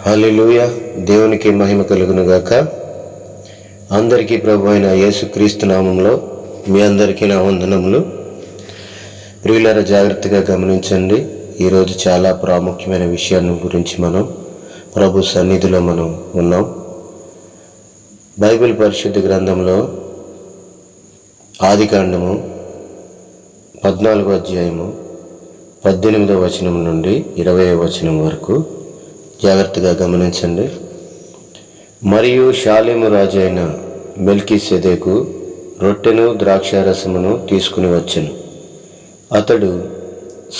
హల్లెలూయా. దేవునికి మహిమ కలుగును గాక. అందరికీ ప్రభు అయిన యేసుక్రీస్తు నామంలో మీ అందరికీ నా వందనములు. ప్రియులారా, జాగ్రత్తగా గమనించండి. ఈరోజు చాలా ప్రాముఖ్యమైన విషయాన్ని గురించి మనం ప్రభు సన్నిధిలో మనం ఉన్నాం. బైబిల్ పరిశుద్ధ గ్రంథంలో ఆదికాండము 14వ అధ్యాయము 18వ వచనం నుండి 20వ వచనం వరకు జాగ్రత్తగా గమనించండి. మరియు షాలేము రాజు అయిన మెల్కీసెదెకు రొట్టెను ద్రాక్షారసమును తీసుకుని వచ్చెను. అతడు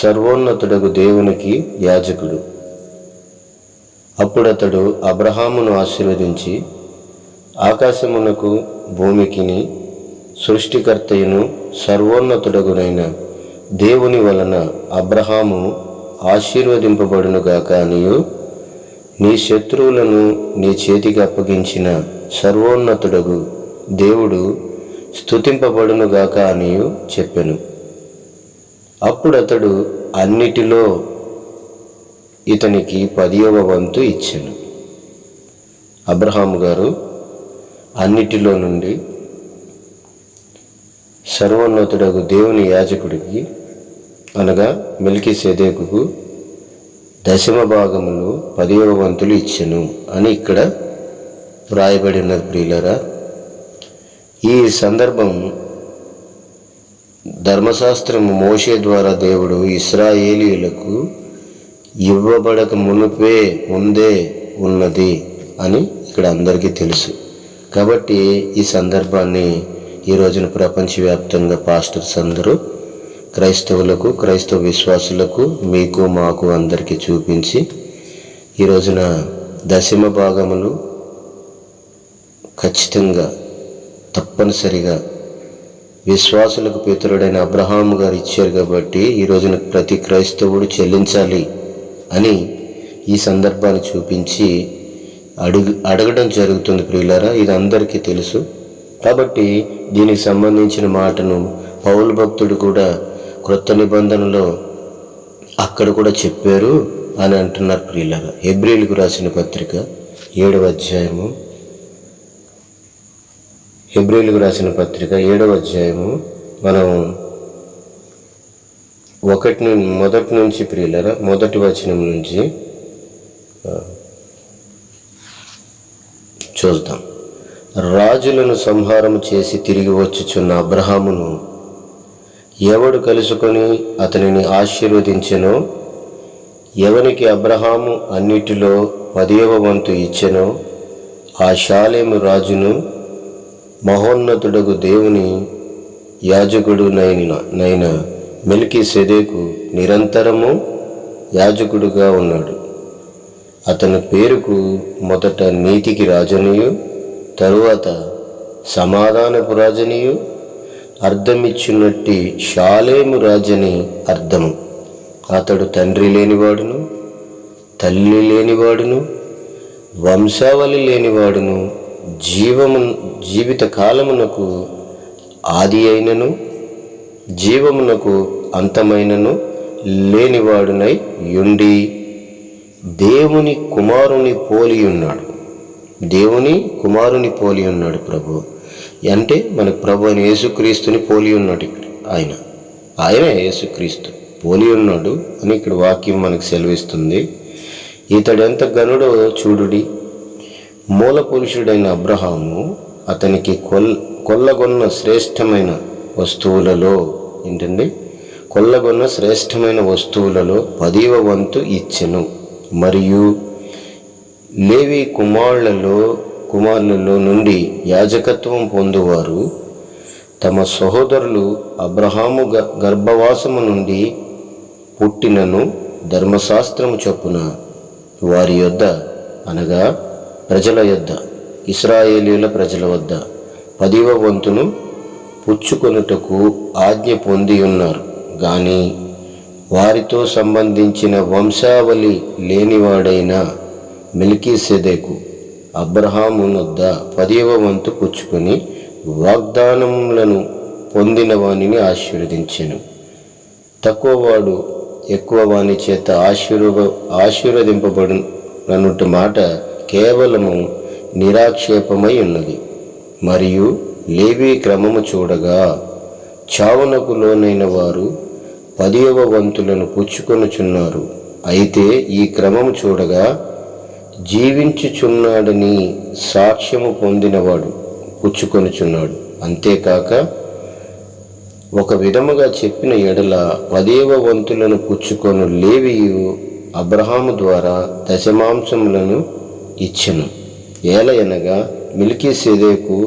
సర్వోన్నతుడగు దేవునికి యాజకుడు. అప్పుడతడు అబ్రహామును ఆశీర్వదించి, ఆకాశమునకు భూమికిని సృష్టికర్తయును సర్వోన్నతుడగునైన దేవుని వలన అబ్రహాము ఆశీర్వదింపబడునుగాక అనియు, నీ శత్రువులను నీ చేతికి అప్పగించిన సర్వోన్నతుడగు దేవుడు స్తుతింపబడునుగాక అనియు చెప్పెను. అప్పుడతడు అన్నిటిలో ఇతనికి 10వ వంతు ఇచ్చెను. అబ్రహాము గారు అన్నిటిలో నుండి సర్వోన్నతుడగు దేవుని యాజకుడికి అనగా మెల్కీసెదెకుకు 10వ భాగములు 10వ వంతులు ఇచ్చెను అని ఇక్కడ వ్రాయబడి ఉన్నది. ప్రియులరా, ఈ సందర్భం ధర్మశాస్త్రము మోషే ద్వారా దేవుడు ఇశ్రాయేలీయులకు ఇవ్వబడక ముందే ఉన్నది అని ఇక్కడ అందరికీ తెలుసు. కాబట్టి ఈ సందర్భాన్ని ఈ రోజున ప్రపంచవ్యాప్తంగా పాస్టర్స్ అందరూ క్రైస్తవులకు, క్రైస్తవ విశ్వాసులకు, మీకు మాకు అందరికీ చూపించి ఈ రోజున 10వ భాగములు ఖచ్చితంగా తప్పనిసరిగా విశ్వాసులకు పితరుడైన అబ్రహాము గారు ఇచ్చారు. కాబట్టి ఈ రోజున ప్రతి క్రైస్తవుడు చెల్లించాలి అని ఈ సందర్భాన్ని చూపించి అడగడం జరుగుతుంది. ప్రియులారా, ఇది అందరికీ తెలుసు. కాబట్టి దీనికి సంబంధించిన మాటను పౌలు భక్తుడు కూడా క్రొత్త నిబంధనలో అక్కడ కూడా చెప్పారు అని అంటున్నారు. ప్రియులారా, హెబ్రీయులకు రాసిన పత్రిక 7వ అధ్యాయము, హెబ్రీయులకు రాసిన పత్రిక 7వ అధ్యాయము మనం మొదటి నుంచి ప్రియులారా, మొదటి వచనం నుంచి చూద్దాం. రాజులను సంహారము చేసి తిరిగి వచ్చుచున్న అబ్రహామును ఎవడు కలుసుకొని అతనిని ఆశీర్వదించెనో, ఎవనికి అబ్రహాము అన్నిటిలో 10వ వంతు ఇచ్చెనో, ఆ షాలేము రాజును మహోన్నతుడగు దేవుని యాజకుడునైన మెల్కీసెదెకు నిరంతరము యాజకుడుగా ఉన్నాడు. అతని పేరుకు మొదట నీతికి రాజనియు, తరువాత సమాధానపు రాజనియు అర్థమిచ్చినట్టి షాలేము రాజని అర్థము. అతడు తండ్రి లేనివాడును, తల్లి లేనివాడును, వంశావళి లేనివాడును, జీవిత కాలమునకు ఆది అయినను జీవమునకు అంతమైనను లేనివాడునై యుండి దేవుని కుమారుని పోలి ఉన్నాడు. దేవుని కుమారుని పోలి ఉన్నాడు ప్రభు అంటే మనకు ప్రభు అయిన యేసుక్రీస్తుని పోలి ఉన్నాడు. ఇక్కడ ఆయన యేసుక్రీస్తు పోలి ఉన్నాడు అని ఇక్కడ వాక్యం మనకు సెలవిస్తుంది. ఇతడు ఎంత ఘనుడో చూడుడి. మూల పురుషుడైన అబ్రహాము అతనికి కొల్లగొన్న శ్రేష్టమైన వస్తువులలో కొల్లగొన్న శ్రేష్టమైన వస్తువులలో 10వ వంతు ఇచ్చెను. మరియు లేవి కుమారులలో నుండి యాజకత్వం పొందువారు తమ సహోదరులు అబ్రహాము గర్భవాసము నుండి పుట్టినను ధర్మశాస్త్రము చొప్పున వారి యొద్ద అనగా ప్రజల యొద్ద, ఇశ్రాయేలీయుల ప్రజల వద్ద 10వ వంతును పుచ్చుకొనుటకు ఆజ్ఞ పొంది ఉన్నారు. గాని వారితో సంబంధించిన వంశావళి లేనివాడైన మెల్కీసెదెకు అబ్రహాము వద్ద 10వ వంతు పుచ్చుకొని వాగ్దానములను పొందిన వానిని ఆశీర్వదించెను. తక్కువవాడు ఎక్కువ వాని చేత అన్నట్టు మాట కేవలము నిరాక్షేపమై ఉన్నది. మరియు లేవీ క్రమము చూడగా చావునకు లోనైన వారు 10వ వంతులను పుచ్చుకొనుచున్నారు. అయితే ఈ క్రమము చూడగా జీవించుచున్నాడని సాక్ష్యము పొందినవాడు పుచ్చుకొనుచున్నాడు. అంతేకాక ఒక విధముగా చెప్పిన ఎడల 10వ వంతులను పుచ్చుకొను లేవియు అబ్రహాము ద్వారా దశమాంసములను ఇచ్చెను. ఏలయనగా మెల్కీసెదెకు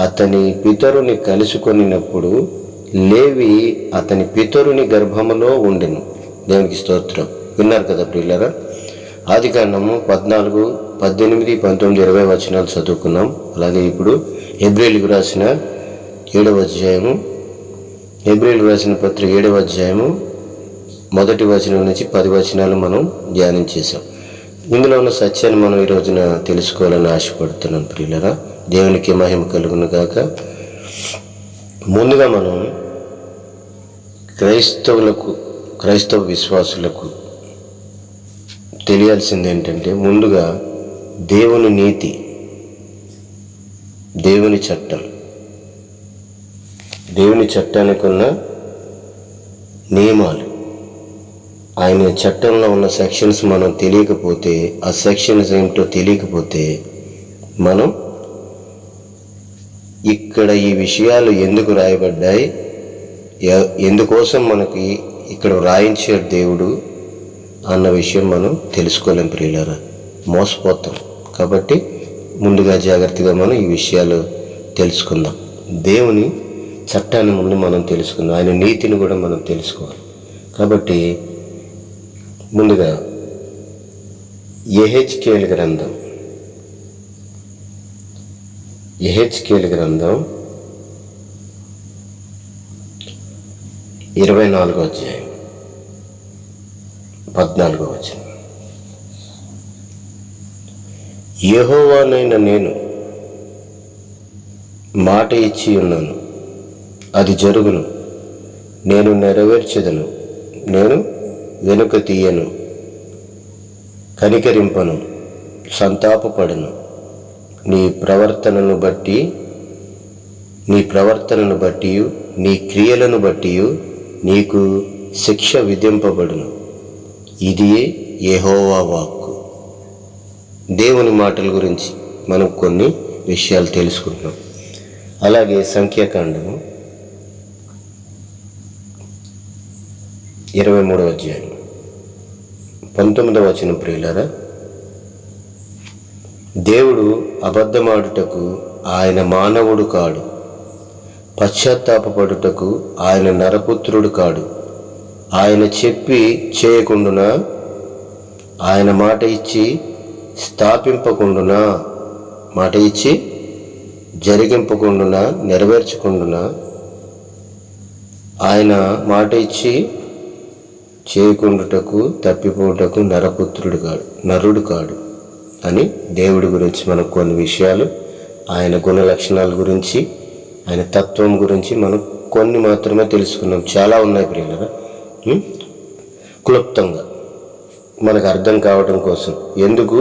అతని పితరుని కలుసుకొనినప్పుడు లేవి అతని పితరుని గర్భములో ఉండెను. దేవునికి స్తోత్రం. విన్నారు కదా ప్రియులారా? ఆదికాండము 14, 18, 19, 20 వచనాలు చదువుకున్నాం. అలాగే ఇప్పుడు హెబ్రీయులకు రాసిన 7వ అధ్యాయము, హెబ్రీయులకు రాసిన పత్రిక 7వ అధ్యాయము 1వ వచనం నుంచి 10 వచనాలు మనం ధ్యానం చేసాం. ఇందులో ఉన్న సత్యాన్ని మనం ఈ రోజున తెలుసుకోవాలని ఆశపడుతున్నాం ప్రియులారా. దేవునికి మహిమ కలుగును గాక. ముందుగా మనం క్రైస్తవ విశ్వాసులకు తెలియాల్సింది ఏంటంటే, ముందుగా దేవుని నీతి, దేవుని చట్టం, దేవుని చట్టానికి ఉన్న నియమాలు, ఆయన చట్టంలో ఉన్న సెక్షన్స్ మనం తెలియకపోతే, ఆ సెక్షన్స్ ఏమిటో తెలియకపోతే, మనం ఇక్కడ ఈ విషయాలు ఎందుకు రాయబడ్డాయి, ఎందుకోసం మనకి ఇక్కడ రాయించాడు దేవుడు అన్న విషయం మనం తెలుసుకోలేం ప్రియులారా. మోసపోతాం. కాబట్టి ముందుగా జాగ్రత్తగా మనం ఈ విషయాలు తెలుసుకుందాం. దేవుని చట్టాన్ని ముందు మనం తెలుసుకుందాం, ఆయన నీతిని కూడా మనం తెలుసుకోవాలి. కాబట్టి ముందుగా యెహెజ్కేలు గ్రంథం 24వ అధ్యాయం 14వ వచనం. యెహోవానైన నేను మాట ఇచ్చి ఉన్నాను, అది జరుగును, నేను నెరవేర్చెదను, నేను వెనుక తీయను, కనికరింపను, సంతాపపడను. నీ ప్రవర్తనను బట్టి నీ క్రియలను బట్టి నీకు శిక్ష విధింపబడును. ఇది యెహోవా వాక్కు. దేవుని మాటల గురించి మనం కొన్ని విషయాలు తెలుసుకుంటున్నాం. అలాగే సంఖ్యాకాండము 23వ అధ్యాయం 19వ వచనం. ప్రియులారా, దేవుడు అబద్ధమాడుటకు ఆయన మానవుడు కాడు, పశ్చాత్తాపపడుటకు ఆయన నరపుత్రుడు కాడు. ఆయన చెప్పి చేయకుండునా, ఆయన మాట ఇచ్చి స్థాపింపకుండునా, మాట ఇచ్చి జరిగింపకుండునా, నెరవేర్చకుండునా, ఆయన మాట ఇచ్చి చేయకుండుటకు తప్పిపోవుటకు నరుడు కాడు అని దేవుడి గురించి మనం కొన్ని విషయాలు, ఆయన గుణ లక్షణాల గురించి, ఆయన తత్వం గురించి మనం కొన్ని మాత్రమే తెలుసుకున్నాం. చాలా ఉన్నాయి ప్రియులారా. క్లుప్తంగా మనకు అర్థం కావడం కోసం ఎందుకు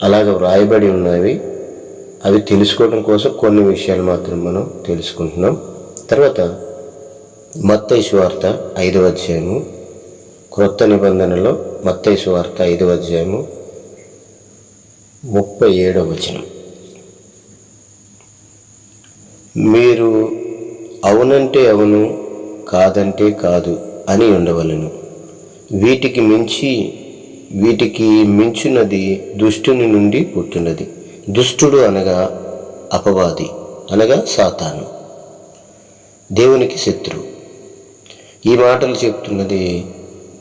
అలాగ వ్రాయబడి ఉన్నవి అవి తెలుసుకోవడం కోసం కొన్ని విషయాలు మాత్రం మనం తెలుసుకుంటున్నాం. తర్వాత మత్తయి సువార్త 5వ అధ్యాయము, క్రొత్త నిబంధనలో మత్తయి సువార్త 5వ అధ్యాయము 37వ వచనం. మీరు అవునంటే అవును, కాదంటే కాదు అని ఉండవలెను. వీటికి మించున్నది దుష్టుని నుండి పుట్టినది. దుష్టుడు అనగా అపవాది, అనగా సాతాను, దేవునికి శత్రువు. ఈ మాటలు చెప్తున్నది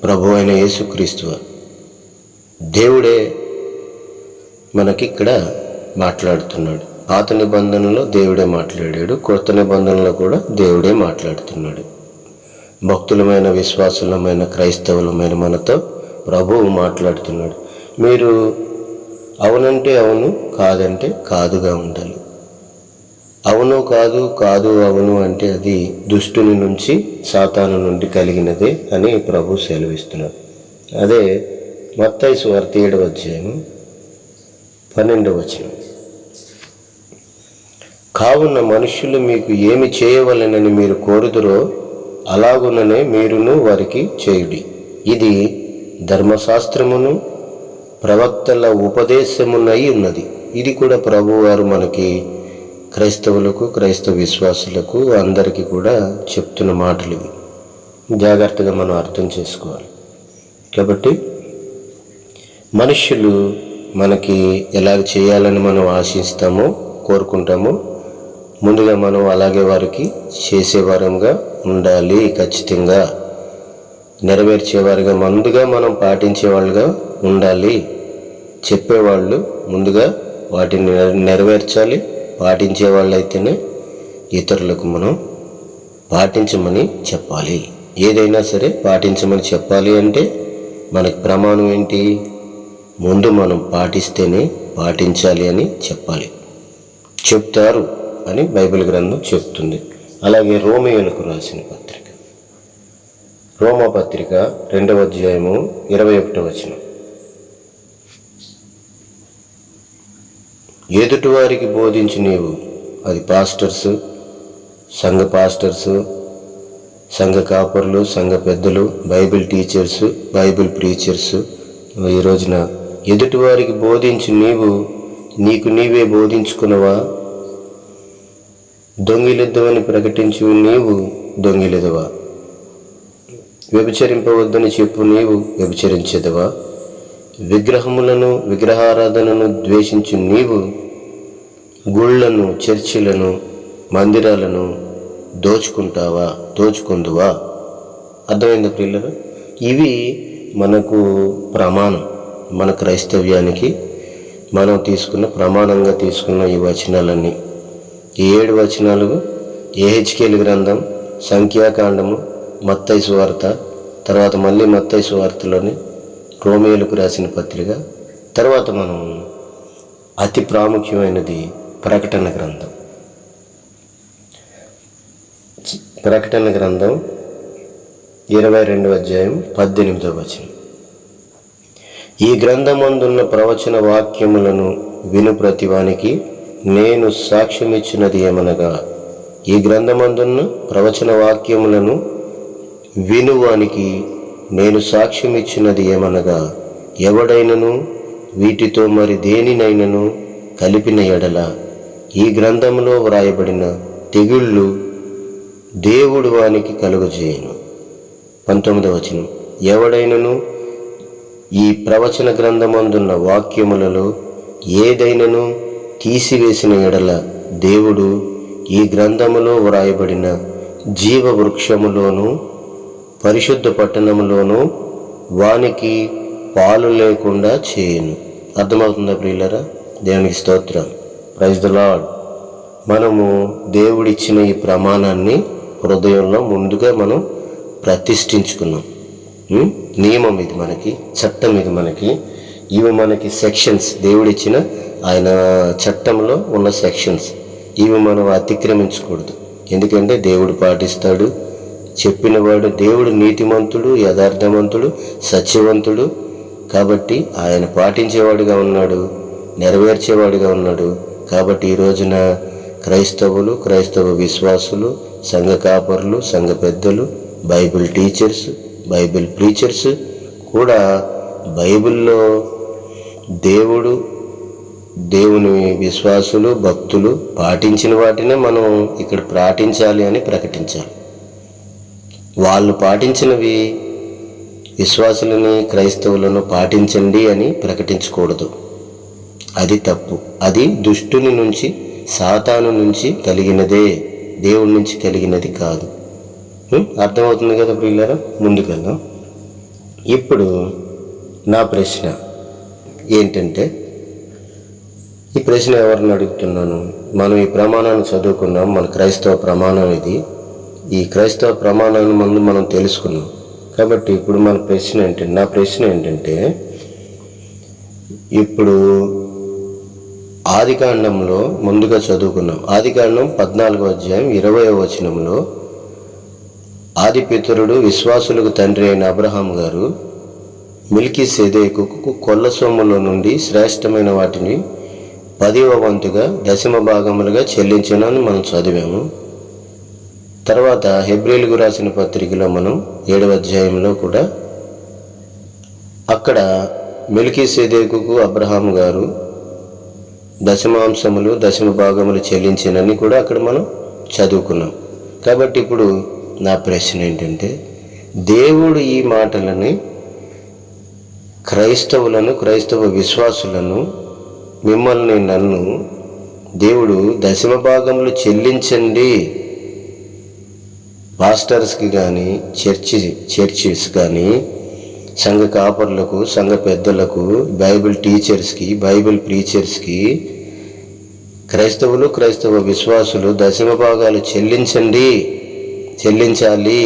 ప్రభు అయిన యేసుక్రీస్తు. దేవుడే మనకిక్కడ మాట్లాడుతున్నాడు. పాత నిబంధనలో దేవుడే మాట్లాడాడు, కొత్త నిబంధనలో కూడా దేవుడే మాట్లాడుతున్నాడు. భక్తులమైన, విశ్వాసులమైన, క్రైస్తవులమైన మనతో ప్రభువు మాట్లాడుతున్నాడు. మీరు అవునంటే అవును, కాదంటే కాదుగా ఉండాలి. అవును కాదు, కాదు అవును అంటే అది దుష్టుని నుంచి, సాతాను నుండి కలిగినదే అని ప్రభు సెలవిస్తున్నాడు. అదే మత్తయి సువార్త 7వ అధ్యాయం 12వ వచనం. కావున మనుష్యులు మీకు ఏమి చేయవలెనని మీరు కోరుదురో అలాగుననే మీరును వారికి చేయుడి. ఇది ధర్మశాస్త్రమును ప్రవక్తల ఉపదేశమునై ఉన్నది. ఇది కూడా ప్రభువారు మనకి క్రైస్తవులకు, క్రైస్తవ విశ్వాసులకు అందరికీ కూడా చెప్తున్న మాటలు ఇవి. జాగ్రత్తగా మనం అర్థం చేసుకోవాలి. కాబట్టి మనుష్యులు మనకి ఎలాగ చేయాలని మనం ఆశిస్తామో, కోరుకుంటామో, ముందుగా మనం అలాగే వారికి చేసేవారంగా ఉండాలి. ఖచ్చితంగా నెరవేర్చేవారుగా ముందుగా మనం పాటించేవాళ్ళుగా ఉండాలి. చెప్పేవాళ్ళు ముందుగా వాటిని నెరవేర్చాలి. పాటించే వాళ్ళైతేనే ఇతరులకు మనం పాటించమని చెప్పాలి. ఏదైనా సరే పాటించమని చెప్పాలి అంటే మనకి ప్రమాణం ఏంటి? ముందు మనం పాటిస్తేనే పాటించాలి అని చెప్పాలి. చెప్తారు అని బైబిల్ గ్రంథం చెప్తుంది. అలాగే రోమీయులకు రాసిన పత్రిక, రోమపత్రిక 2వ అధ్యాయము 21వ వచనం. ఎదుటివారికి బోధించి నీవు, అది పాస్టర్స్, సంఘ పాస్టర్స్, సంఘ కాపర్లు, సంఘ పెద్దలు, బైబిల్ టీచర్స్, బైబిల్ ప్రీచర్స్, ఈ రోజున ఎదుటివారికి బోధించి నీవు నీకు నీవే బోధించుకున్నవా? దొంగిలిద్దవని ప్రకటించు నీవు దొంగిలిదవా? వ్యభిచరింపవద్దని చెప్పు నీవు వ్యభిచరించేదవా? విగ్రహములను, విగ్రహారాధనను ద్వేషించు నీవు గుళ్లను, చర్చిలను, మందిరాలను దోచుకుందువా? అర్థమైందా ప్రియులారా? ఇవి మనకు ప్రమాణం. మన క్రైస్తవ్యానికి మనం తీసుకున్న ప్రమాణంగా తీసుకున్న ఈ వచనాలన్నీ, ఈ 7 వచనాలు యెహెజ్కేలు గ్రంథం, సంఖ్యాకాండము, మత్తయి సువార్త, తర్వాత మళ్ళీ మత్తయి సువార్తలోని రోమీయులకు రాసిన పత్రిక, తర్వాత మనం అతి ప్రాముఖ్యమైనది ప్రకటన గ్రంథం. ప్రకటన గ్రంథం 22వ అధ్యాయం 18వ వచనం. ఈ గ్రంథమందున్న ప్రవచన వాక్యములను విను ప్రతివానికి నేను సాక్ష్యమిచ్చినది ఏమనగా, ఈ గ్రంథమందున్న ప్రవచన వాక్యములను వినువానికి నేను సాక్ష్యమిచ్చినది ఏమనగా, ఎవడైనను వీటితో మరి దేనినైనను కలిపిన ఎడల ఈ గ్రంథములో వ్రాయబడిన తెగుళ్ళు దేవుడు వానికి కలుగజేయును. 19వ వచనం. ఎవడైనను ఈ ప్రవచన గ్రంథమందున్న వాక్యములలో ఏదైనను తీసివేసిన ఎడల దేవుడు ఈ గ్రంథములో వ్రాయబడిన జీవ వృక్షములోను పరిశుద్ధ పట్టణములోను వానికి పాలు లేకుండా చేయును. అర్థమవుతుందా ప్రియులారా? దేవునికి స్తోత్రం. Praise the Lord. మనము దేవుడిచ్చిన ఈ ప్రమాణాన్ని హృదయంలో ముందుగా మనం ప్రతిష్ఠించుకున్నాం. నియమం ఇది మనకి, చట్టం ఇది మనకి. ఇవి మనకి సెక్షన్స్, దేవుడిచ్చిన ఆయన చట్టంలో ఉన్న సెక్షన్స్. ఇవి మనం అతిక్రమించకూడదు. ఎందుకంటే దేవుడు పాటిస్తాడు, చెప్పినవాడు. దేవుడు నీతిమంతుడు, యథార్థవంతుడు, సత్యవంతుడు. కాబట్టి ఆయన పాటించేవాడుగా ఉన్నాడు, నెరవేర్చేవాడుగా ఉన్నాడు. కాబట్టి ఈ రోజున క్రైస్తవులు, క్రైస్తవ విశ్వాసులు, సంఘ కాపరులు, సంఘ పెద్దలు, బైబిల్ టీచర్స్, బైబిల్ ప్రీచర్స్ కూడా బైబిల్లో దేవుని విశ్వాసులు, భక్తులు పాటించిన వాటినే మనం ఇక్కడ పాటించాలి అని ప్రకటించాలి. వాళ్ళు పాటించినవి విశ్వాసులని, క్రైస్తవులను పాటించండి అని ప్రకటించకూడదు. అది తప్పు. అది దుష్టుని నుంచి, సాతాను నుంచి కలిగినదే, దేవుడి నుంచి కలిగినది కాదు. అర్థమవుతుంది కదా ప్రియులారా? ముందుకెళ్దాం. ఇప్పుడు నా ప్రశ్న ఏంటంటే, ఈ ప్రశ్న ఎవరిని అడుగుతున్నాను? మనం ఈ ప్రమాణాన్ని చదువుకున్నాం, మన క్రైస్తవ ప్రమాణం ఇది. ఈ క్రైస్తవ ప్రమాణాన్ని ముందు మనం తెలుసుకున్నాం. కాబట్టి ఇప్పుడు నా ప్రశ్న ఏంటంటే, ఇప్పుడు ఆదికాండంలో ముందుగా చదువుకున్నాం. ఆదికాండం 14వ అధ్యాయం 20వ వచనంలో ఆది పితరుడు, విశ్వాసులకు తండ్రి అయిన అబ్రహాం గారు మెల్కీసెదెకుకు కొల్ల సొమ్ముల నుండి శ్రేష్టమైన వాటిని 10వ వంతుగా దశమ భాగములుగా చెల్లించినని మనం చదివాము. తర్వాత హెబ్రీయులకు రాసిన పత్రికలో మనం 7వ అధ్యాయంలో కూడా అక్కడ మెల్కీసెదెకుకు అబ్రహాము గారు దశమాంశములు దశమ భాగములు చెల్లించినని కూడా అక్కడ మనం చదువుకున్నాం. కాబట్టి ఇప్పుడు నా ప్రశ్న ఏంటంటే, దేవుడు ఈ మాటలని క్రైస్తవ విశ్వాసులను, మిమ్మల్ని నన్ను దేవుడు దశమ భాగములు చెల్లించండి, పాస్టర్స్కి కానీ చర్చిస్ కానీ, సంఘ కాపర్లకు, సంఘ పెద్దలకు, బైబిల్ టీచర్స్కి, బైబిల్ ప్రీచర్స్కి, క్రైస్తవ విశ్వాసులు దశమ భాగాలు చెల్లించాలి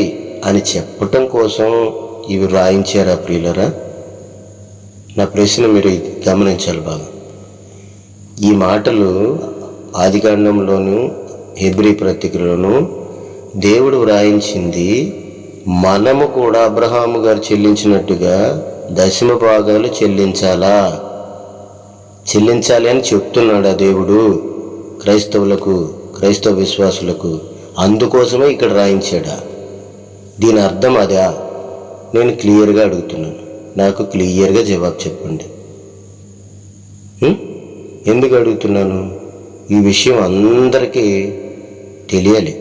అని చెప్పటం కోసం ఇవి రాయించారా ప్రియులరా? నా ప్రశ్న మీరు గమనించాలి బాగా. ఈ మాటలు ఆదికాండంలోను హెబ్రీ పత్రికలోను దేవుడు వ్రాయించింది మనము కూడా అబ్రహాము గారు చెల్లించినట్టుగా దశమ భాగాలు చెల్లించాలి అని చెప్తున్నాడు ఆ దేవుడు క్రైస్తవ విశ్వాసులకు. అందుకోసమే ఇక్కడ రాయించాడా? దీని అర్థం అదా? నేను క్లియర్గా అడుగుతున్నాను, నాకు క్లియర్గా జవాబు చెప్పండి. ఎందుకు అడుగుతున్నాను? ఈ విషయం అందరికీ తెలియాలి.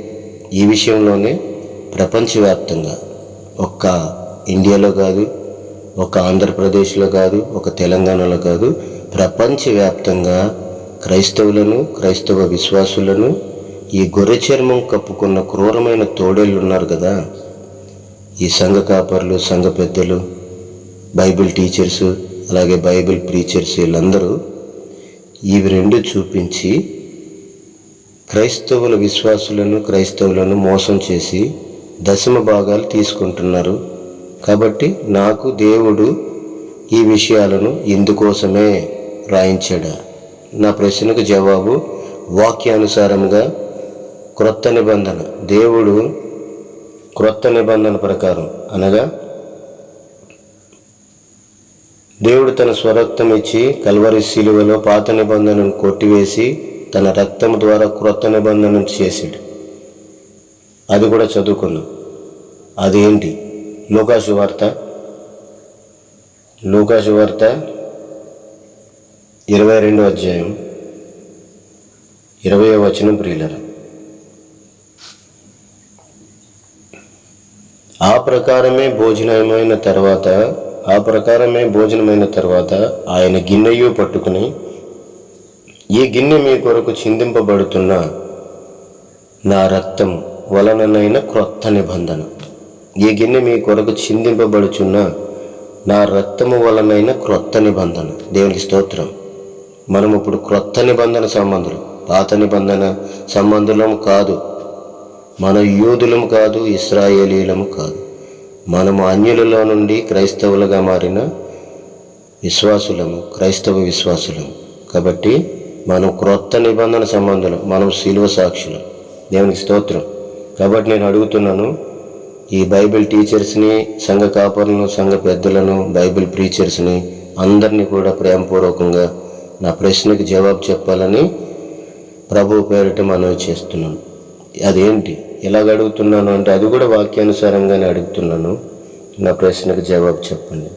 ఈ విషయంలోనే ప్రపంచవ్యాప్తంగా, ఒక్క ఇండియాలో కాదు, ఒక ఆంధ్రప్రదేశ్లో కాదు, ఒక తెలంగాణలో కాదు, ప్రపంచవ్యాప్తంగా క్రైస్తవ విశ్వాసులను ఈ గొర్రె చర్మం కప్పుకున్న క్రూరమైన తోడేళ్ళు ఉన్నారు కదా, ఈ సంఘ కాపర్లు, సంఘ పెద్దలు, బైబిల్ టీచర్సు, అలాగే బైబిల్ ప్రీచర్స్, వీళ్ళందరూ ఇవి రెండు చూపించి క్రైస్తవులను మోసం చేసి దశమ భాగాలు తీసుకుంటున్నారు. కాబట్టి నాకు దేవుడు ఈ విషయాలను ఇందుకోసమే రాయించాడా? నా ప్రశ్నకు జవాబు వాక్యానుసారంగా క్రొత్త నిబంధన, దేవుడు క్రొత్త నిబంధన ప్రకారం, అనగా దేవుడు తన స్వరక్తం ఇచ్చి కల్వరి శిలువలో పాత నిబంధనను కొట్టివేసి తన రక్తం ద్వారా క్రొత్త నిబంధనను చేసాడు. అది కూడా చదువుకున్నాం. అదేంటి? లూకాసు వార్త 22వ అధ్యాయం 20వ వచనం ప్రియులరా. ఆ ప్రకారమే భోజనమైన తర్వాత ఆయన గిన్నెయు పట్టుకుని, ఈ గిన్నె మీ కొరకు చిందింపబడుతున్న నా రక్తం వలననైన క్రొత్త నిబంధన. ఈ గిన్నె మీ కొరకు చిందింపబడుచున్న నా రక్తము వలనైన క్రొత్త నిబంధన. దేవునికి స్తోత్రం. మనం ఇప్పుడు క్రొత్త నిబంధన సంబంధులు, పాత నిబంధన సంబంధులము కాదు, మన యూదులము కాదు, ఇశ్రాయేలీలము కాదు, మనము అన్యులలో నుండి క్రైస్తవులుగా మారిన క్రైస్తవ విశ్వాసులము. కాబట్టి మనం క్రొత్త నిబంధన సంబంధులు, మనం శిలువ సాక్షులు. దేవునికి స్తోత్రం. కాబట్టి నేను అడుగుతున్నాను, ఈ బైబిల్ టీచర్స్ని, సంఘ కాపరులను, సంఘ పెద్దలను, బైబిల్ ప్రీచర్స్ని అందరినీ కూడా ప్రేమపూర్వకంగా నా ప్రశ్నకు జవాబు చెప్పాలని ప్రభు పేరిట మనవి చేస్తున్నాను. అదేంటి ఎలాగ అడుగుతున్నాను అంటే, అది కూడా వాక్యానుసారంగానే అడుగుతున్నాను. నా ప్రశ్నకు జవాబు చెప్పండి.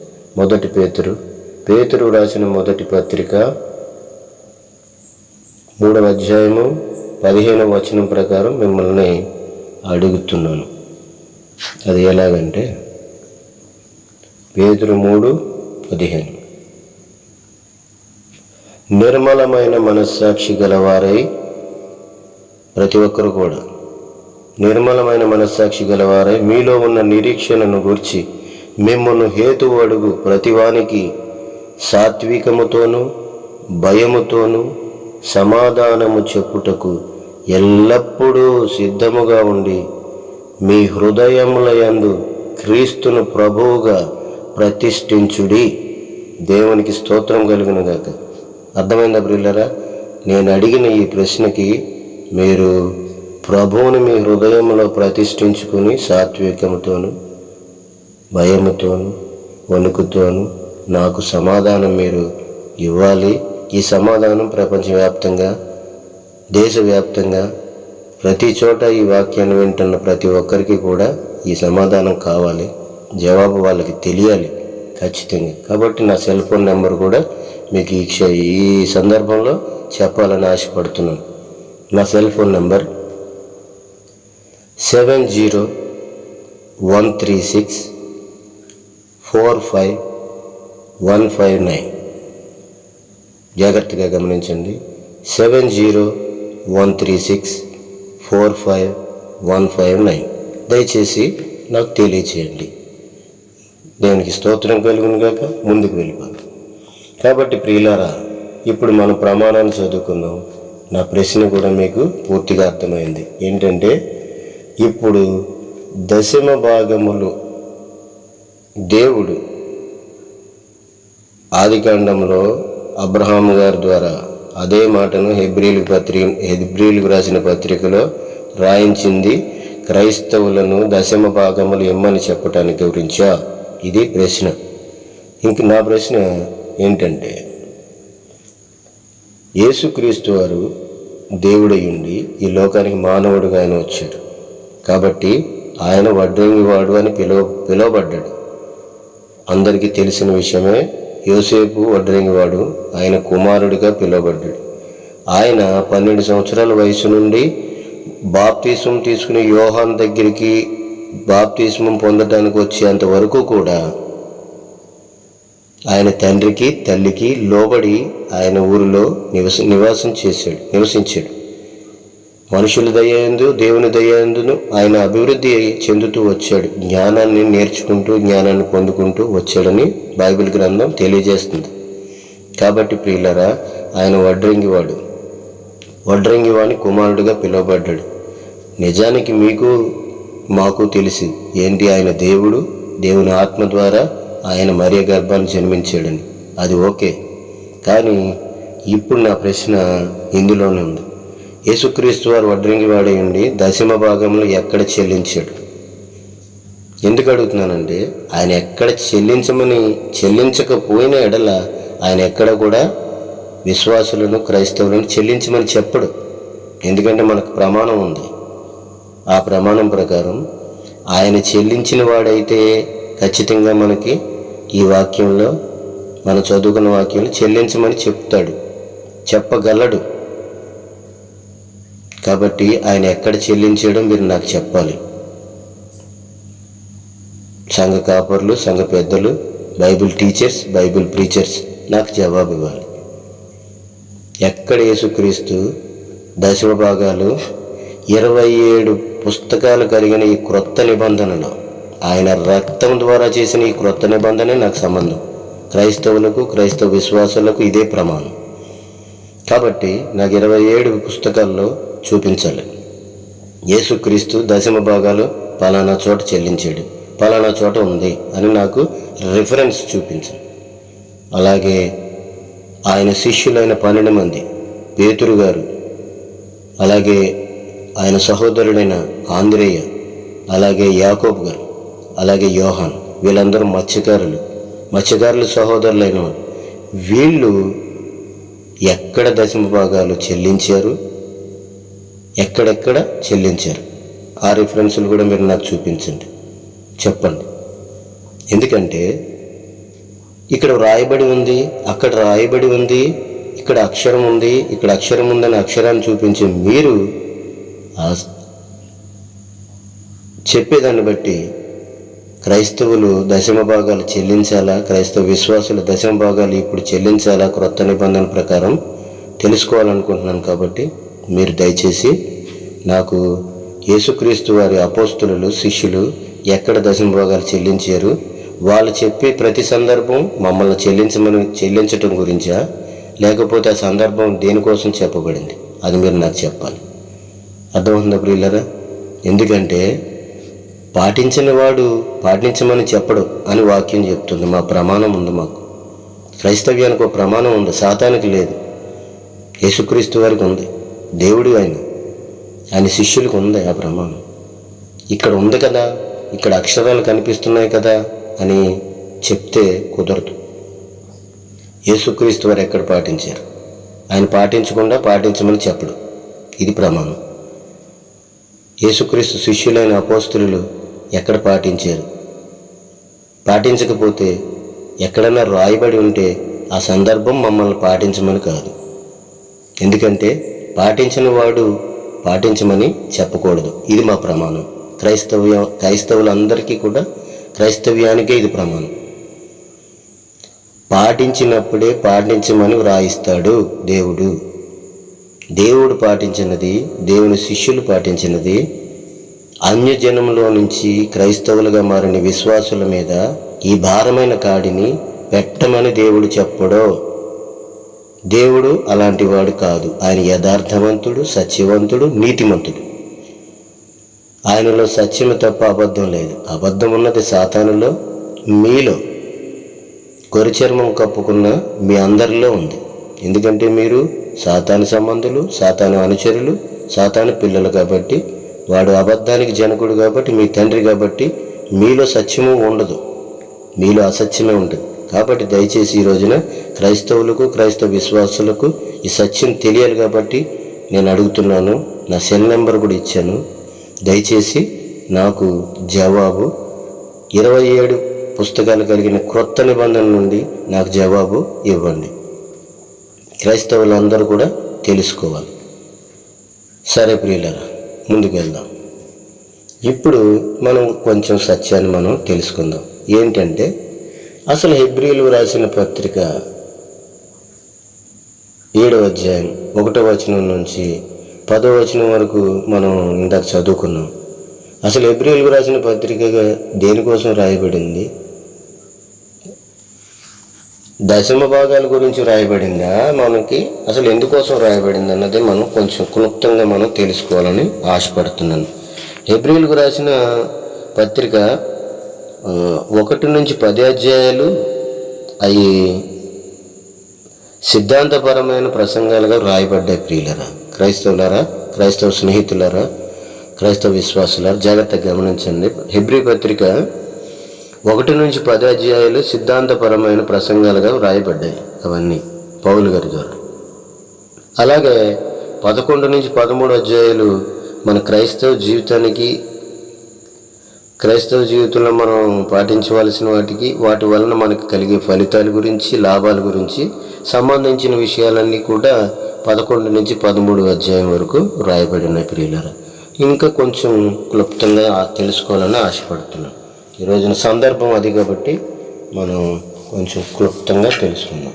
పేతురు రాసిన మొదటి పత్రిక 3వ అధ్యాయము 15వ వచనం ప్రకారం మిమ్మల్ని అడుగుతున్నాను. అది ఎలాగంటే, పేతురు 3:15, నిర్మలమైన మనస్సాక్షి గలవారై, ప్రతి ఒక్కరు కూడా నిర్మలమైన మనస్సాక్షి గలవారై మీలో ఉన్న నిరీక్షణను గూర్చి మిమ్మల్ని హేతువు అడుగు ప్రతివానికి సాత్వికముతోనూ భయముతోనూ సమాధానము చెప్పుటకు ఎల్లప్పుడూ సిద్ధముగా ఉండి మీ హృదయములయందు క్రీస్తును ప్రభువుగా ప్రతిష్ఠించుడి. దేవునికి స్తోత్రం కలుగును గాక. అర్థమైందా ప్రియులారా? నేను అడిగిన ఈ ప్రశ్నకి మీరు ప్రభువుని మీ హృదయంలో ప్రతిష్ఠించుకుని సాత్వికముతోను భయముతోను వణుకుతోను నాకు సమాధానం మీరు ఇవ్వాలి. ఈ సమాధానం ప్రపంచవ్యాప్తంగా, దేశవ్యాప్తంగా, ప్రతి చోట ఈ వాక్యాన్ని వింటున్న ప్రతి ఒక్కరికి కూడా ఈ సమాధానం కావాలి. జవాబు వాళ్ళకి తెలియాలి ఖచ్చితంగా. కాబట్టి నా సెల్ ఫోన్ నెంబర్ కూడా మీకు ఈ సందర్భంలో చెప్పాలని ఆశపడుతున్నాను. నా సెల్ ఫోన్ నెంబర్ 7013645159. జాగ్రత్తగా గమనించండి. 7013645159. దయచేసి నాకు తెలియచేయండి. దేవునికి స్తోత్రం కలుగును గాక. ముందుకు వెళ్ళిపోతాం. కాబట్టి ప్రియులారా, ఇప్పుడు మనం ప్రమాణాన్ని చదువుకున్నాం. నా ప్రశ్న కూడా మీకు పూర్తిగా అర్థమైంది. ఏంటంటే, ఇప్పుడు దశమ భాగములు దేవుడు ఆదికాండంలో అబ్రహాము గారి ద్వారా అదే మాటను హెబ్రీలకు రాసిన పత్రికలో రాయించింది క్రైస్తవులను దశమ భాగములు ఇమ్మని చెప్పటానికి గురించా? ఇది ప్రశ్న. ఇంక నా ప్రశ్న ఏంటంటే, యేసుక్రీస్తు వారు దేవుడయ్యుండి ఈ లోకానికి మానవుడిగా ఆయన వచ్చాడు. కాబట్టి ఆయన వడ్రంగివాడు అని పిలువబడ్డాడు. అందరికీ తెలిసిన విషయమే. యోసేపు వడ్రంగివాడు, ఆయన కుమారుడిగా పిలువబడ్డాడు. ఆయన 12 సంవత్సరాల వయసు నుండి బాప్తిస్మం తీసుకుని యోహాను దగ్గరికి బాప్తిస్మం పొందడానికి వచ్చేంత వరకు కూడా ఆయన తండ్రికి తల్లికి లోబడి ఆయన ఊరిలో నివసించాడు. మనుషుల దయందు దేవుని దయందును ఆయన అభివృద్ధి చెందుతూ వచ్చాడు. జ్ఞానాన్ని నేర్చుకుంటూ జ్ఞానాన్ని పొందుకుంటూ వచ్చాడని బైబిల్ గ్రంథం తెలియజేస్తుంది. కాబట్టి ప్రియులారా, ఆయన వడ్రంగివాని కుమారుడిగా పిలువబడ్డాడు. నిజానికి మీకు మాకు తెలిసి ఏంటి, ఆయన దేవుడు, దేవుని ఆత్మ ద్వారా ఆయన మరియ గర్భాన్ని జన్మించాడని. అది ఓకే. కానీ ఇప్పుడు నా ప్రశ్న ఇందులోనే ఉంది. యేసుక్రీస్తు వారు వడ్రంగివాడై ఉండి దశమ భాగంలో ఎక్కడ చెల్లించాడు? ఎందుకు అడుగుతున్నానంటే, ఆయన ఎక్కడ చెల్లించకపోయిన ఎడల ఆయన ఎక్కడ కూడా విశ్వాసులను క్రైస్తవులను చెల్లించమని చెప్పడు. ఎందుకంటే మనకు ప్రమాణం ఉంది. ఆ ప్రమాణం ప్రకారం ఆయన చెల్లించిన వాడైతే ఖచ్చితంగా మనకి ఈ వాక్యంలో, మనం చదువుకున్న వాక్యంలో చెల్లించమని చెప్పగలడు. కాబట్టి ఆయన ఎక్కడ చెల్లించడం మీరు నాకు చెప్పాలి. సంఘ కాపర్లు, సంఘ పెద్దలు, బైబిల్ టీచర్స్, బైబిల్ ప్రీచర్స్ నాకు జవాబు ఇవ్వాలి. ఎక్కడ యేసుక్రీస్తు దశమ భాగాలు 27 పుస్తకాలు కలిగిన ఈ క్రొత్త నిబంధనలో ఆయన రక్తం ద్వారా చేసిన ఈ క్రొత్త నిబంధనే నాకు సంబంధం. క్రైస్తవులకు, క్రైస్తవ విశ్వాసులకు ఇదే ప్రమాణం. కాబట్టి నాకు 27 పుస్తకాల్లో చూపించాలి. యేసుక్రీస్తు దశమ భాగాలు పలానా చోట చెల్లించాడు, పలానా చోట ఉంది అని నాకు రిఫరెన్స్ చూపించాలి. అలాగే ఆయన శిష్యులైన 12 మంది, పేతురు గారు, అలాగే ఆయన సహోదరుడైన ఆంద్రేయ, అలాగే యాకోబు గారు, అలాగే యోహాన్, వీళ్ళందరూ మత్స్యకారులు సహోదరులైన వాళ్ళు. వీళ్ళు ఎక్కడ దశమ భాగాలు చెల్లించారు, ఎక్కడెక్కడ చెల్లించారు? ఆ రిఫరెన్సులు కూడా మీరు నాకు చూపించండి, చెప్పండి. ఎందుకంటే ఇక్కడ రాయబడి ఉంది, అక్కడ రాయబడి ఉంది, ఇక్కడ అక్షరం ఉంది, ఇక్కడ అక్షరం ఉందని అక్షరాన్ని చూపించే మీరు చెప్పేదాన్ని బట్టి క్రైస్తవులు దశమ భాగాలు చెల్లించాలా, క్రైస్తవ విశ్వాసులు దశమ భాగాలు ఇప్పుడు చెల్లించాలా క్రొత్త నిబంధన ప్రకారం తెలుసుకోవాలనుకుంటున్నాను. కాబట్టి మీరు దయచేసి నాకు యేసుక్రీస్తు వారి అపోస్తులు, శిష్యులు ఎక్కడ దశమ భాగాలు చెల్లించారు, వాళ్ళు చెప్పే ప్రతి సందర్భం మమ్మల్ని చెల్లించటం గురించా, లేకపోతే ఆ సందర్భం దేనికోసం చెప్పబడింది, అది మీరు నాకు చెప్పాలి. అర్థమవుతుందా ప్రియులారా? ఎందుకంటే పాటించిన వాడు పాటించమని చెప్పడు అని వాక్యం చెప్తుంది. మా ప్రమాణం ఉంది. మాకు క్రైస్తవ్యానికి ఒక ప్రమాణం ఉంది, సాతానికి లేదు. యేసుక్రీస్తు వారికి ఉంది, దేవుడు ఆయన శిష్యులకు ఉంది ఆ ప్రమాణం. ఇక్కడ ఉంది కదా, ఇక్కడ అక్షరాలు కనిపిస్తున్నాయి కదా అని చెప్తే కుదరదు. యేసుక్రీస్తు వారు ఎక్కడ పాటించారు? ఆయన పాటించకుండా పాటించమని చెప్పడు. ఇది ప్రమాణం. యేసుక్రీస్తు శిష్యులైన అపోస్తలులు ఎక్కడ పాటించారు? పాటించకపోతే ఎక్కడన్నా రాయబడి ఉంటే ఆ సందర్భం మమ్మల్ని పాటించమని కాదు. ఎందుకంటే పాటించిన వాడు పాటించమని చెప్పకూడదు. ఇది మా ప్రమాణం. క్రైస్తవులందరికీ కూడా క్రైస్తవ్యానికే ఇది ప్రమాణం. పాటించినప్పుడే పాటించమని వ్రాయిస్తాడు దేవుడు. దేవుడు పాటించినది, దేవుని శిష్యులు పాటించినది అన్యజనంలో నుంచి క్రైస్తవులుగా మారిన విశ్వాసుల మీద ఈ భారమైన కాడిని పెట్టమని దేవుడు చెప్పడో. దేవుడు అలాంటి వాడు కాదు. ఆయన యథార్థవంతుడు, సత్యవంతుడు, నీతిమంతుడు. ఆయనలో సత్యము తప్ప అబద్ధం లేదు. అబద్ధం ఉన్నది సాతానులో, మీలో, గొరిచర్మం కప్పుకున్న మీ అందరిలో ఉంది. ఎందుకంటే మీరు సాతాను సంబంధులు, సాతాను అనుచరులు, సాతాను పిల్లలు కాబట్టి, వాడు అబద్ధానికి జనకుడు కాబట్టి, మీ తండ్రి కాబట్టి మీలో సత్యము ఉండదు, మీలో అసత్యమే ఉంటుంది. కాబట్టి దయచేసి ఈ రోజున క్రైస్తవులకు, క్రైస్తవ విశ్వాసులకు ఈ సత్యం తెలియాలి. కాబట్టి నేను అడుగుతున్నాను. నా సెల్ నెంబర్ కూడా ఇచ్చాను. దయచేసి నాకు జవాబు 27 పుస్తకాలు కలిగిన క్రొత్త నిబంధన నుండి నాకు జవాబు ఇవ్వండి. క్రైస్తవులందరూ కూడా తెలుసుకోవాలి. సరే ప్రియులారా, ముందుకు వెళ్దాం. ఇప్పుడు మనం కొంచెం సత్యాన్ని మనం తెలుసుకుందాం. ఏంటంటే అసలు హెబ్రీయులకు రాసిన పత్రిక 7వ అధ్యాయం 1వ వచనం నుంచి 10వ వచనం వరకు మనం ఇందాక చదువుకున్నాం. అసలు హెబ్రీయులకు రాసిన పత్రికగా దేనికోసం రాయబడింది? దశమ భాగాల గురించి రాయబడిందా? మనకి అసలు ఎందుకోసం రాయబడింది అన్నది మనం కొంచెం క్లుప్తంగా మనం తెలుసుకోవాలని ఆశపడుతున్నాను. హెబ్రీయులకు రాసిన పత్రిక 1 నుంచి 10 అధ్యాయాలు అవి సిద్ధాంతపరమైన ప్రసంగాలుగా రాయబడ్డాయి. ప్రియులరా, క్రైస్తవులారా, క్రైస్తవ స్నేహితులారా, క్రైస్తవ విశ్వాసులారా, జాగ్రత్తగా గమనించండి. హెబ్రీ పత్రిక 1 నుంచి 10 అధ్యాయాలు సిద్ధాంతపరమైన ప్రసంగాలుగా రాయబడ్డాయి. అవన్నీ పౌలు గారి ద్వారా. అలాగే 11 నుంచి 13 అధ్యాయాలు మన క్రైస్తవ జీవితంలో మనం పాటించవలసిన వాటి వలన మనకు కలిగే ఫలితాల గురించి, లాభాల గురించి సంబంధించిన విషయాలన్నీ కూడా 11 నుంచి 13 అధ్యాయం వరకు రాయబడిన ప్రియులారా. ఇంకా కొంచెం క్లుప్తంగా తెలుసుకోవాలని ఆశపడుతున్నాం. ఈరోజున సందర్భం అది కాబట్టి మనం కొంచెం క్లుప్తంగా తెలుసుకుందాం.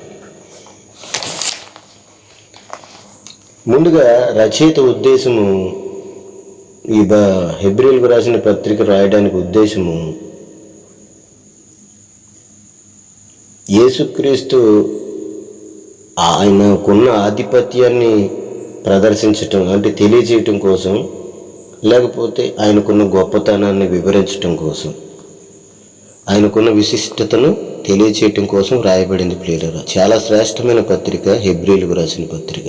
ముందుగా రచయిత ఉద్దేశము, ఈ హెబ్రీయులకు రాసిన పత్రిక రాయడానికి ఉద్దేశము యేసుక్రీస్తు ఆయనకున్న ఆధిపత్యాన్ని ప్రదర్శించటం, అంటే తెలియజేయటం కోసం, లేకపోతే ఆయనకున్న గొప్పతనాన్ని వివరించటం కోసం, ఆయనకున్న విశిష్టతను తెలియచేయటం కోసం రాయబడింది ప్రియులారా. చాలా శ్రేష్టమైన పత్రిక హెబ్రీయులకు రాసిన పత్రిక.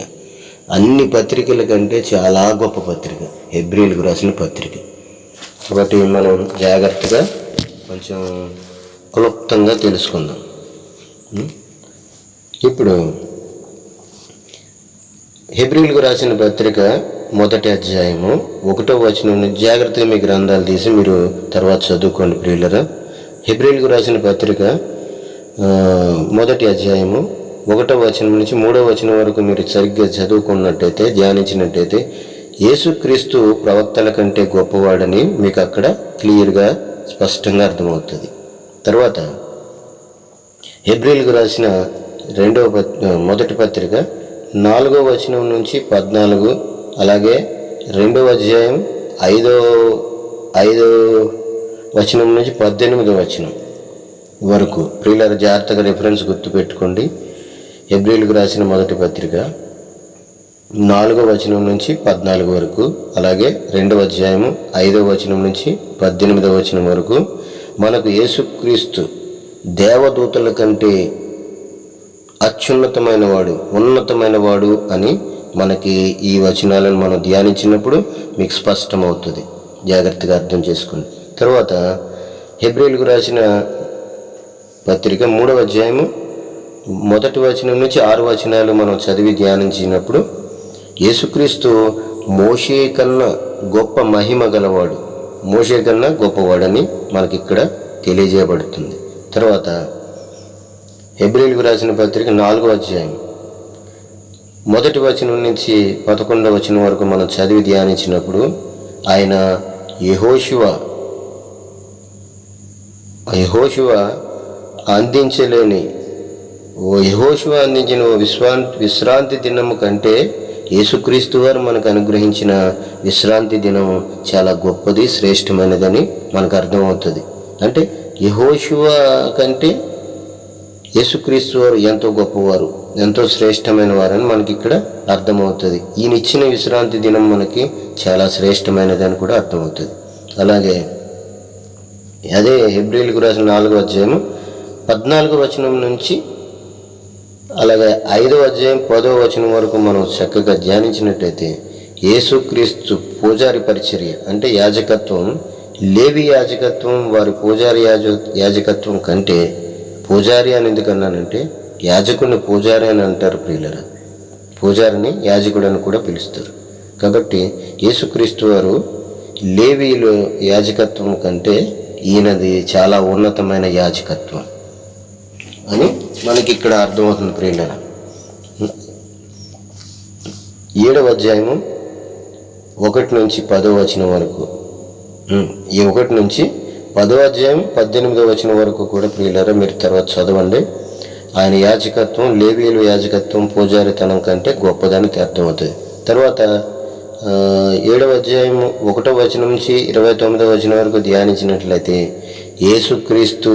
అన్ని పత్రికల కంటే చాలా గొప్ప పత్రిక హెబ్రీయులకు రాసిన పత్రిక. కాబట్టి మనం జాగ్రత్తగా కొంచెం క్లుప్తంగా తెలుసుకుందాం. ఇప్పుడు హెబ్రీయులకు రాసిన పత్రిక 1వ అధ్యాయము 1వ వచనం నుంచి జాగ్రత్తగా మీ గ్రంథాలు తీసి మీరు తర్వాత చదువుకోండి ప్రియులరా. హెబ్రీయులకు రాసిన పత్రిక 1వ అధ్యాయము 1వ వచనం నుంచి 3వ వచనం వరకు మీరు సరిగ్గా చదువుకున్నట్టయితే, ధ్యానించినట్టయితే యేసుక్రీస్తు ప్రవక్తల కంటే గొప్పవాడని మీకు అక్కడ క్లియర్గా స్పష్టంగా అర్థమవుతుంది. తర్వాత హెబ్రీయులకు రాసిన మొదటి పత్రిక 4వ వచనం నుంచి 14, అలాగే 2వ అధ్యాయం 5వ వచనం నుంచి 18వ వచనం వరకు ప్రియులారా జాగ్రత్తగా రిఫరెన్స్ గుర్తుపెట్టుకోండి. హెబ్రీయులకు రాసిన మొదటి పత్రిక 4వ వచనం నుంచి 14 వరకు, అలాగే 2వ అధ్యాయము 5వ వచనం నుంచి 18వ వచనం వరకు మనకు యేసుక్రీస్తు దేవదూతల కంటే అత్యున్నతమైన వాడు, ఉన్నతమైన వాడు అని మనకి ఈ వచనాలను మనం ధ్యానించినప్పుడు మీకు స్పష్టమవుతుంది. జాగ్రత్తగా అర్థం చేసుకోండి. తర్వాత హెబ్రీయులకు రాసిన పత్రిక 3వ అధ్యాయము 1వ వచనం నుంచి 6 వచనాలు మనం చదివి ధ్యానించినప్పుడు యేసుక్రీస్తు మోషే కన్నా గొప్ప మహిమ గలవాడు, మోషే కన్నా గొప్పవాడని మనకి ఇక్కడ తెలియజేయబడుతుంది. తర్వాత హెబ్రీయులకు రాసిన పత్రిక 4వ అధ్యాయం 1వ వచనం నుంచి 11వ వచనం వరకు మనం చదివి ధ్యానించినప్పుడు ఆయన యెహోషువ అందించలేని యెహోషువ అందించిన విశ్రాంతి దినము కంటే యేసుక్రీస్తు వారు మనకు అనుగ్రహించిన విశ్రాంతి దినము చాలా గొప్పది, శ్రేష్టమైనదని మనకు అర్థమవుతుంది. అంటే యెహోషువ కంటే యేసుక్రీస్తు వారు ఎంతో గొప్పవారు, ఎంతో శ్రేష్టమైన వారని మనకి ఇక్కడ అర్థమవుతుంది. ఈయన ఇచ్చిన విశ్రాంతి దినం మనకి చాలా శ్రేష్టమైనదని కూడా అర్థమవుతుంది. అలాగే అదే హెబ్రీయులకు రాసిన 4వ అధ్యాయం 14వ వచనం నుంచి అలాగే 5వ అధ్యాయం 10వ వచనం వరకు మనం చక్కగా ధ్యానించినట్టయితే యేసుక్రీస్తు పూజారి పరిచర్య అంటే యాజకత్వం, లేవి యాజకత్వం వారి పూజారి యాజకత్వం కంటే, పూజారి అని ఎందుకన్నానంటే యాజకుడిని పూజారి అని అంటారు ప్రియులరా, పూజారిని యాజకుడు అని కూడా పిలుస్తారు. కాబట్టి యేసుక్రీస్తు వారు లేవీలు యాజకత్వం కంటే ఈయనది చాలా ఉన్నతమైన యాజకత్వం అని మనకి ఇక్కడ అర్థమవుతుంది ప్రియులరా. 7వ అధ్యాయము 1 నుంచి 10వ వచనం వరకు, ఈ 1 నుంచి 10వ అధ్యాయం 18వ వచనం వరకు కూడా ప్రియులరా మీరు తర్వాత చదవండి. ఆయన యాజకత్వం, లేవీయుల యాజకత్వం పూజారితనం కంటే గొప్పదని అర్థమవుతుంది. తర్వాత 7వ అధ్యాయం 1వ వచనం నుంచి 29వ వచనం వరకు ధ్యానించినట్లయితే యేసుక్రీస్తు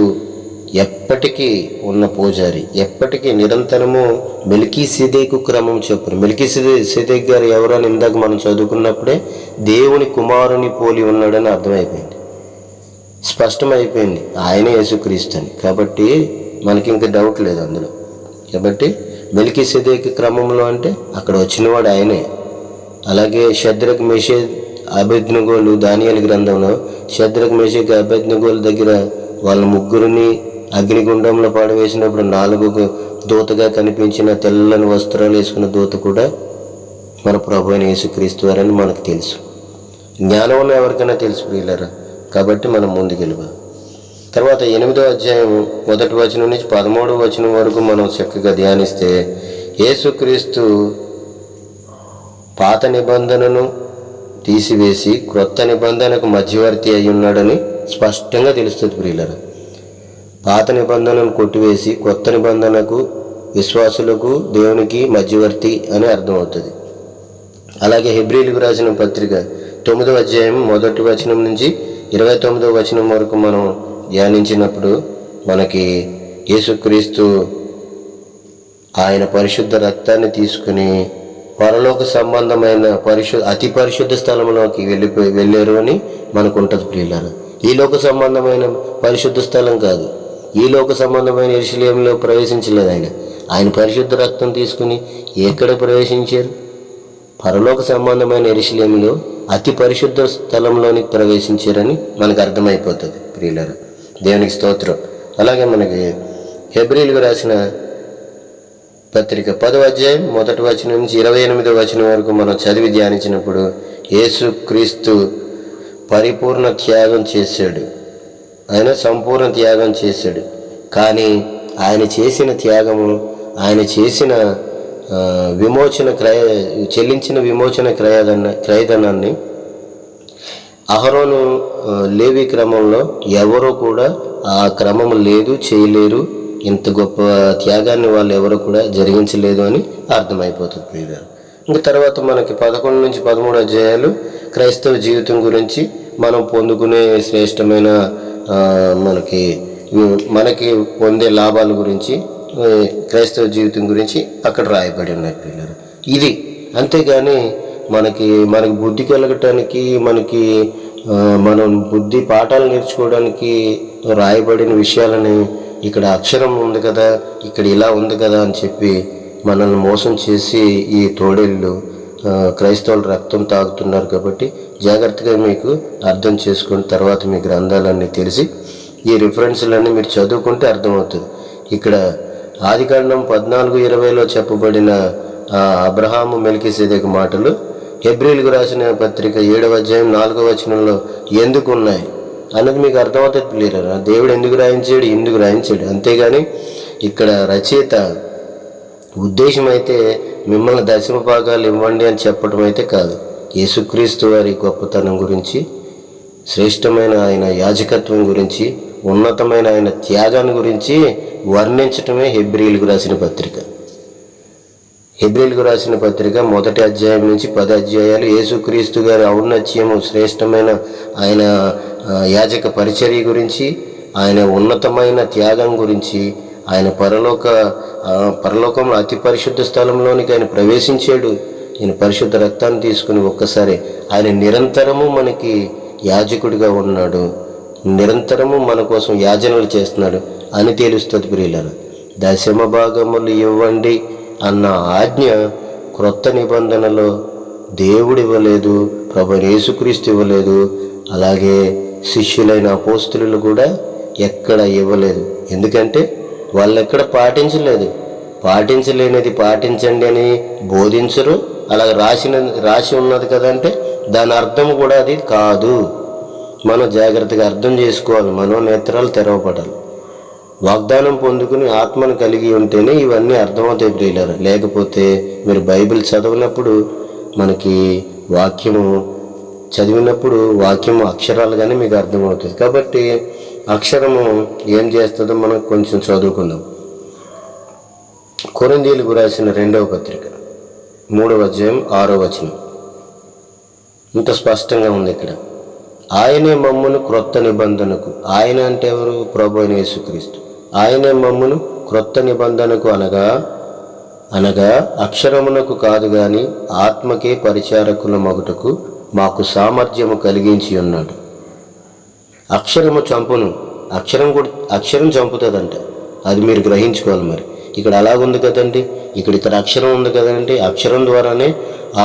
ఎప్పటికీ ఉన్న పూజారి, ఎప్పటికీ నిరంతరము మెల్కీసెదెకు క్రమం చొప్పున. మెల్కీసెదెకు గారు ఎవరని ఇందాక మనం చదువుకున్నప్పుడే దేవుని కుమారుని పోలి ఉన్నాడని అర్థమైపోయింది, స్పష్టమైపోయింది ఆయనే యేసుక్రీస్తు అని. కాబట్టి మనకి ఇంకా డౌట్ లేదు అందులో. కాబట్టి మెల్కీసెదెకు క్రమంలో అంటే అక్కడ వచ్చినవాడు ఆయనే. అలాగే షద్రక్, మెషక్, అబేద్నెగోలు దానియేలు గ్రంథంలో షద్రక్, మెషక్, అబేద్నెగోల దగ్గర వాళ్ళ ముగ్గురిని అగ్నిగుండంలో పాడవేసినప్పుడు 4 దూతగా కనిపించిన తెల్లని వస్త్రాలు వేసుకున్న దూత కూడా మన ప్రభు అయిన యేసుక్రీస్తు వారని మనకు తెలుసు. జ్ఞానం ఉన్న ఎవరికైనా తెలుసు ప్రియులారా. కాబట్టి మనం ముందుకెళ్ళిపోదాం. తర్వాత 8వ అధ్యాయం 1వ వచనం నుంచి 13వ వచనం వరకు మనం చక్కగా ధ్యానిస్తే యేసుక్రీస్తు పాత నిబంధనను తీసివేసి క్రొత్త నిబంధనకు మధ్యవర్తి అయి ఉన్నాడని స్పష్టంగా తెలుస్తుంది ప్రియులారా. పాత నిబంధనను కొట్టివేసి కొత్త నిబంధనకు విశ్వాసులకు దేవునికి మధ్యవర్తి అని అర్థమవుతుంది. అలాగే హెబ్రీయులకు రాసిన పత్రిక 9వ అధ్యాయం 1వ వచనం నుంచి 29వ వచనం వరకు మనం ధ్యానించినప్పుడు మనకి యేసుక్రీస్తు ఆయన పరిశుద్ధ రక్తాన్ని తీసుకుని పరలోక సంబంధమైన అతి పరిశుద్ధ స్థలంలోకి వెళ్ళారు అని మనకు ఉంటుంది ప్రియులారా. ఈ లోక సంబంధమైన పరిశుద్ధ స్థలం కాదు, ఈ లోక సంబంధమైన యెరూషలేములో ప్రవేశించలేదు ఆయన పరిశుద్ధ రక్తం తీసుకుని ఎక్కడ ప్రవేశించారు? పరలోక సంబంధమైన యెరూషలేములో అతి పరిశుద్ధ స్థలంలోనికి ప్రవేశించారని మనకు అర్థమైపోతుంది ప్రియులారా. దేవునికి స్తోత్రం. అలాగే మనకి హెబ్రీయులకు రాసిన పత్రిక 10వ అధ్యాయం 1వ వచనం నుంచి 28వ వచనం వరకు మనం చదివి ధ్యానించినప్పుడు యేసుక్రీస్తు పరిపూర్ణ త్యాగం చేశాడు, ఆయన సంపూర్ణ త్యాగం చేశాడు. కానీ ఆయన చేసిన త్యాగము, ఆయన చేసిన చెల్లించిన విమోచన క్రయధనాన్ని అహరోను లేవి క్రమంలో ఎవరో కూడా ఆ క్రమం లేదు, చేయలేరు. ఇంత గొప్ప త్యాగాన్ని వాళ్ళు ఎవరు కూడా జరిగించలేదు అని అర్థమైపోతుంది. ఇంకా తర్వాత మనకి 11 నుంచి 13 అధ్యాయాలు క్రైస్తవ జీవితం గురించి, మనం పొందుకునే శ్రేష్టమైన మనకి పొందే లాభాల గురించి, క్రైస్తవ జీవితం గురించి అక్కడ రాయబడి ఉన్నాయి పిల్లలు. ఇది అంతేగాని మనకి బుద్ధి కలగటానికి, మనం బుద్ధి పాఠాలు నేర్చుకోవడానికి రాయబడిన విషయాలని ఇక్కడ అక్షరం ఉంది కదా, ఇక్కడ ఇలా ఉంది కదా అని చెప్పి మనల్ని మోసం చేసి ఈ తోడేళ్ళు క్రైస్తవులు రక్తం తాగుతున్నారు. కాబట్టి జాగ్రత్తగా మీకు అర్థం చేసుకుని తర్వాత మీ గ్రంథాలన్నీ తెలిసి ఈ రిఫరెన్స్లన్నీ మీరు చదువుకుంటే అర్థమవుతుంది. ఇక్కడ ఆదికాండం 14:20లో చెప్పబడిన అబ్రహాము మెల్కీసెదెకు మాటలు హెబ్రీయులకు రాసిన పత్రిక 7వ అధ్యాయం 4వ వచనంలో ఎందుకు ఉన్నాయి అన్నది మీకు అర్థమవుతుంది క్లియరా. దేవుడు ఎందుకు రాయించాడు, ఎందుకు రాయించాడు. అంతేగాని ఇక్కడ రచయిత ఉద్దేశం అయితే మిమ్మల్ని దశమ భాగాలు ఇవ్వండి అని చెప్పడం అయితే కాదు. యేసుక్రీస్తు వారి గొప్పతనం గురించి, శ్రేష్టమైన ఆయన యాజకత్వం గురించి, ఉన్నతమైన ఆయన త్యాగాన్ని గురించి వర్ణించటమే హెబ్రీయులకు రాసిన పత్రిక. హెబ్రీయులకు రాసిన పత్రిక 1వ అధ్యాయం నుంచి 10 అధ్యాయాలు యేసుక్రీస్తు గారి ఔన్నత్యము, శ్రేష్టమైన ఆయన యాజక పరిచర్య గురించి, ఆయన ఉన్నతమైన త్యాగం గురించి, ఆయన పరలోకంలో అతి పరిశుద్ధ స్థలంలోనికి ఆయన ప్రవేశించాడు. ఆయన పరిశుద్ధ రక్తాన్ని తీసుకుని ఒక్కసారి ఆయన నిరంతరము మనకి యాజకుడిగా ఉన్నాడు, నిరంతరము మన కోసం యాజనలు చేస్తున్నాడు అని తెలుస్తుంది ప్రియులారా. దశమ భాగములు ఇవ్వండి అన్న ఆజ్ఞ క్రొత్త నిబంధనలో దేవుడు ఇవ్వలేదు, ప్రభువైన యేసుక్రీస్తు ఇవ్వలేదు. అలాగే శిష్యులైన అపోస్తలులు కూడా ఎక్కడ ఇవ్వలేదు. ఎందుకంటే వాళ్ళు ఎక్కడ పాటించలేనిది పాటించండి అని బోధించరు. అలాగే రాసి ఉన్నది కదంటే దాని అర్థం కూడా అది కాదు. మనం జాగ్రత్తగా అర్థం చేసుకోవాలి, మనోనేత్రాలు తెరవబడాలి. వాగ్దానం పొందుకుని ఆత్మను కలిగి ఉంటేనే ఇవన్నీ అర్థమవుతాయి ప్రియులారా. లేకపోతే మీరు బైబిల్ చదివినప్పుడు మనకి వాక్యము చదివినప్పుడు వాక్యము అక్షరాలుగానే మీకు అర్థమవుతుంది. కాబట్టి అక్షరము ఏం చేస్తుందో మనం కొంచెం చదువుకుందాం. కొరింథీయులకు రాసిన 2వ పత్రిక 3వ అధ్యాయం 6వ వచనం ఇంత స్పష్టంగా ఉంది ఇక్కడ. ఆయనే మమ్మును క్రొత్త నిబంధనకు, ఆయన అంటే ఎవరు? ప్రభువైన యేసుక్రీస్తు. ఆయనే మమ్మును క్రొత్త నిబంధనకు అనగా అక్షరమునకు కాదు గాని ఆత్మకే పరిచారకుల మగుటకు మాకు సామర్థ్యము కలిగించి ఉన్నాడు. అక్షరము చంపును, అక్షరం చంపుతుందంట. అది మీరు గ్రహించుకోవాలి. మరి ఇక్కడ అలాగుంది కదండి, ఇక్కడ అక్షరం ఉంది కదండి. అక్షరం ద్వారానే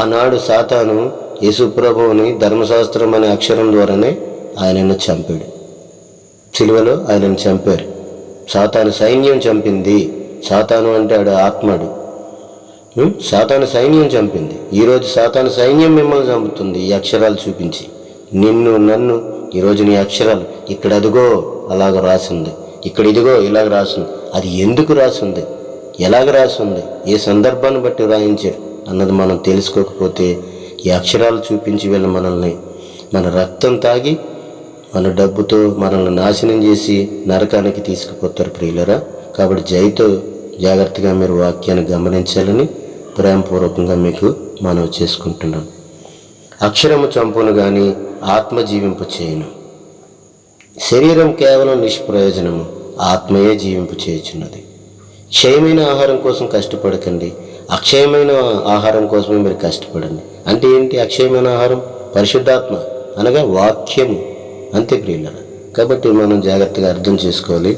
ఆనాడు సాతాను యేసుప్రభువుని ధర్మశాస్త్రం అనే అక్షరం ద్వారానే ఆయనను చంపాడు. సిలువలో ఆయనను చంపారు. సాతాను సైన్యం చంపింది. సాతాను అంటే ఆడు ఆత్మడు. సాతాను సైన్యం చంపింది. ఈరోజు సాతాను సైన్యం మిమ్మల్ని చంపుతుంది ఈ అక్షరాలు చూపించి. నిన్ను నన్ను ఈరోజు నీ అక్షరాలు ఇక్కడ అదిగో అలాగ రాసింది, ఇక్కడ ఇదిగో ఇలాగ రాసింది. అది ఎందుకు రాసింది, ఎలాగ రాసింది, ఏ సందర్భాన్ని బట్టి రాయించారు అన్నది మనం తెలుసుకోకపోతే ఈ అక్షరాలు చూపించి వీళ్ళు మనల్ని మన రక్తం తాగి మన డబ్బుతో మనల్ని నాశనం చేసి నరకానికి తీసుకుపోతారు ప్రియులరా. కాబట్టి జైతో జాగ్రత్తగా మీరు వాక్యాన్ని గమనించాలని ప్రేమపూర్వకంగా మీకు మనవి చేసుకుంటున్నాను. అక్షరము చంపును కానీ ఆత్మ జీవింపు చేయను. శరీరం కేవలం నిష్ప్రయోజనము, ఆత్మయే జీవింపు చేయుచున్నది. క్షయమైన ఆహారం కోసం కష్టపడకండి, అక్షయమైన ఆహారం కోసమే మీరు కష్టపడండి. అంటే ఏంటి అక్షయమైన ఆహారం? పరిశుద్ధాత్మ అనగా వాక్యము. అంతే ప్రియులరా. కాబట్టి మనం జాగ్రత్తగా అర్థం చేసుకోవాలి.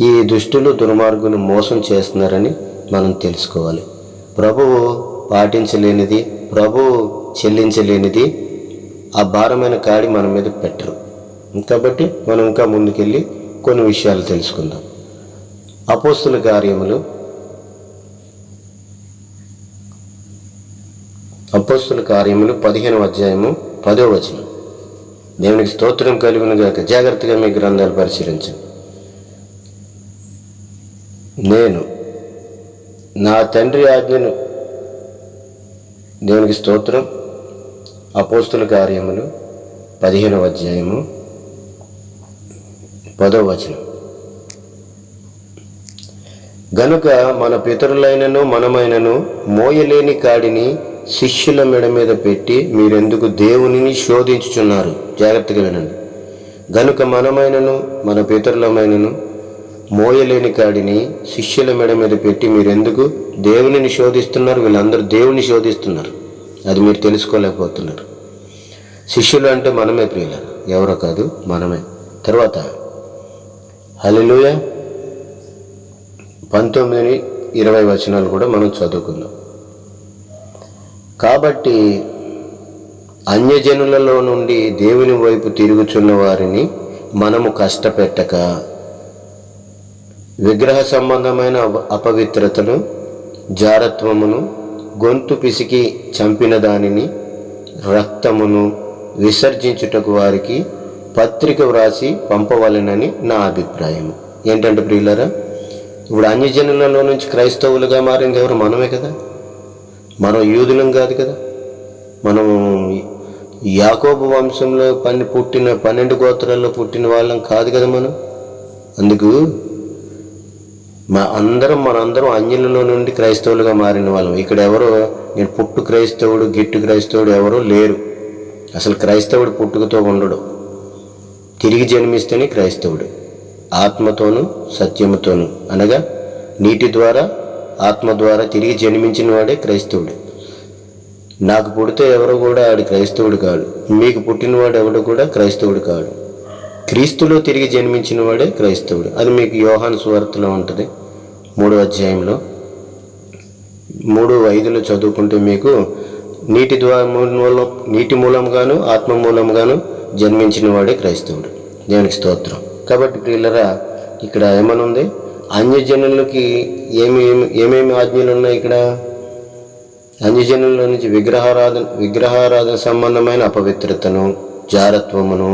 ఈ దుష్టులు దుర్మార్గులు మోసం చేస్తున్నారని మనం తెలుసుకోవాలి. ప్రభువు పాటించలేనిది, ప్రభువు చెల్లించలేనిది ఆ భారమైన కాడి మన మీద పెట్టరు. కాబట్టి మనం ఇంకా ముందుకెళ్ళి కొన్ని విషయాలు తెలుసుకుందాం. అపోస్తుల కార్యములు 15వ అధ్యాయము 10వ వచనం. దేవునికి స్తోత్రం కలుగును గాక. జాగ్రత్తగా మీ గ్రంథాలు పరిశీలించండి. నేను నా తండ్రి ఆజ్ఞను, దేవునికి స్తోత్రం. అపోస్తుల కార్యములు 15వ అధ్యాయము 10వ వచనం. గనుక మన పితరులైనను మనమైనను మోయలేని కాడిని శిష్యుల మెడ మీద పెట్టి మీరెందుకు దేవునిని శోధించుచున్నారు? జాగ్రత్తగా వినండి. గనుక మనమైనను మన పితరులమైనను మోయలేని కాడిని శిష్యుల మెడ మీద పెట్టి మీరెందుకు దేవునిని శోధిస్తున్నారు? వీళ్ళందరూ దేవుని శోధిస్తున్నారు. అది మీరు తెలుసుకోలేకపోతున్నారు. శిష్యులు అంటే మనమే ప్రియులారా, ఎవరో కాదు, మనమే. తర్వాత హల్లెలూయా 19-20 వచనాలు కూడా మనం చదువుకుందాం. కాబట్టి అన్యజనులలో నుండి దేవుని వైపు తిరుగుచున్న వారిని మనము కష్టపెట్టక విగ్రహ సంబంధమైన అపవిత్రతను, జారత్వమును, గొంతు పిసికి చంపిన దానిని, రక్తమును విసర్జించుటకు వారికి పత్రిక వ్రాసి పంపవలెనని నా అభిప్రాయం. ఏంటంటే ప్రియులారా, ఇప్పుడు అన్యజనులలో నుంచి క్రైస్తవులుగా మారింది ఎవరు? మనమే కదా. మనం యూదులం కాదు కదా. మనం యాకోబు వంశంలో పుట్టిన 12 గోత్రాల్లో పుట్టిన వాళ్ళం కాదు కదా మనం. అందుకు మనందరం అన్యులలో నుండి క్రైస్తవులుగా మారిన వాళ్ళం. ఇక్కడ ఎవరో నేను పుట్టు క్రైస్తవుడు, గిట్టు క్రైస్తవుడు ఎవరో లేరు. అసలు క్రైస్తవుడు పుట్టుకతో ఉండడు, తిరిగి జన్మిస్తేనే క్రైస్తవుడు. ఆత్మతోనూ సత్యముతోనూ, అనగా నీటి ద్వారా ఆత్మ ద్వారా తిరిగి జన్మించిన వాడే క్రైస్తవుడు. నాకు పుడితే ఎవరు కూడా ఆడు క్రైస్తవుడు కాడు, మీకు పుట్టినవాడు ఎవడు కూడా క్రైస్తవుడు కాడు. క్రీస్తులో తిరిగి జన్మించిన వాడే క్రైస్తవుడు. అది మీకు యోహాను సువార్తలో ఉంటుంది, 3వ అధ్యాయంలో 3:5 చదువుకుంటే మీకు నీటి మూలంగాను ఆత్మ మూలంగాను జన్మించిన వాడే క్రైస్తవుడు. దేవునికి స్తోత్రం. కాబట్టి ప్రియులరా, ఇక్కడ ఏమనుంది? అన్యజనులకి ఏమేమి ఆజ్ఞలు ఉన్నాయి ఇక్కడ? అన్యజనుల నుంచి విగ్రహారాధన సంబంధమైన అపవిత్రతను, జారత్వమును,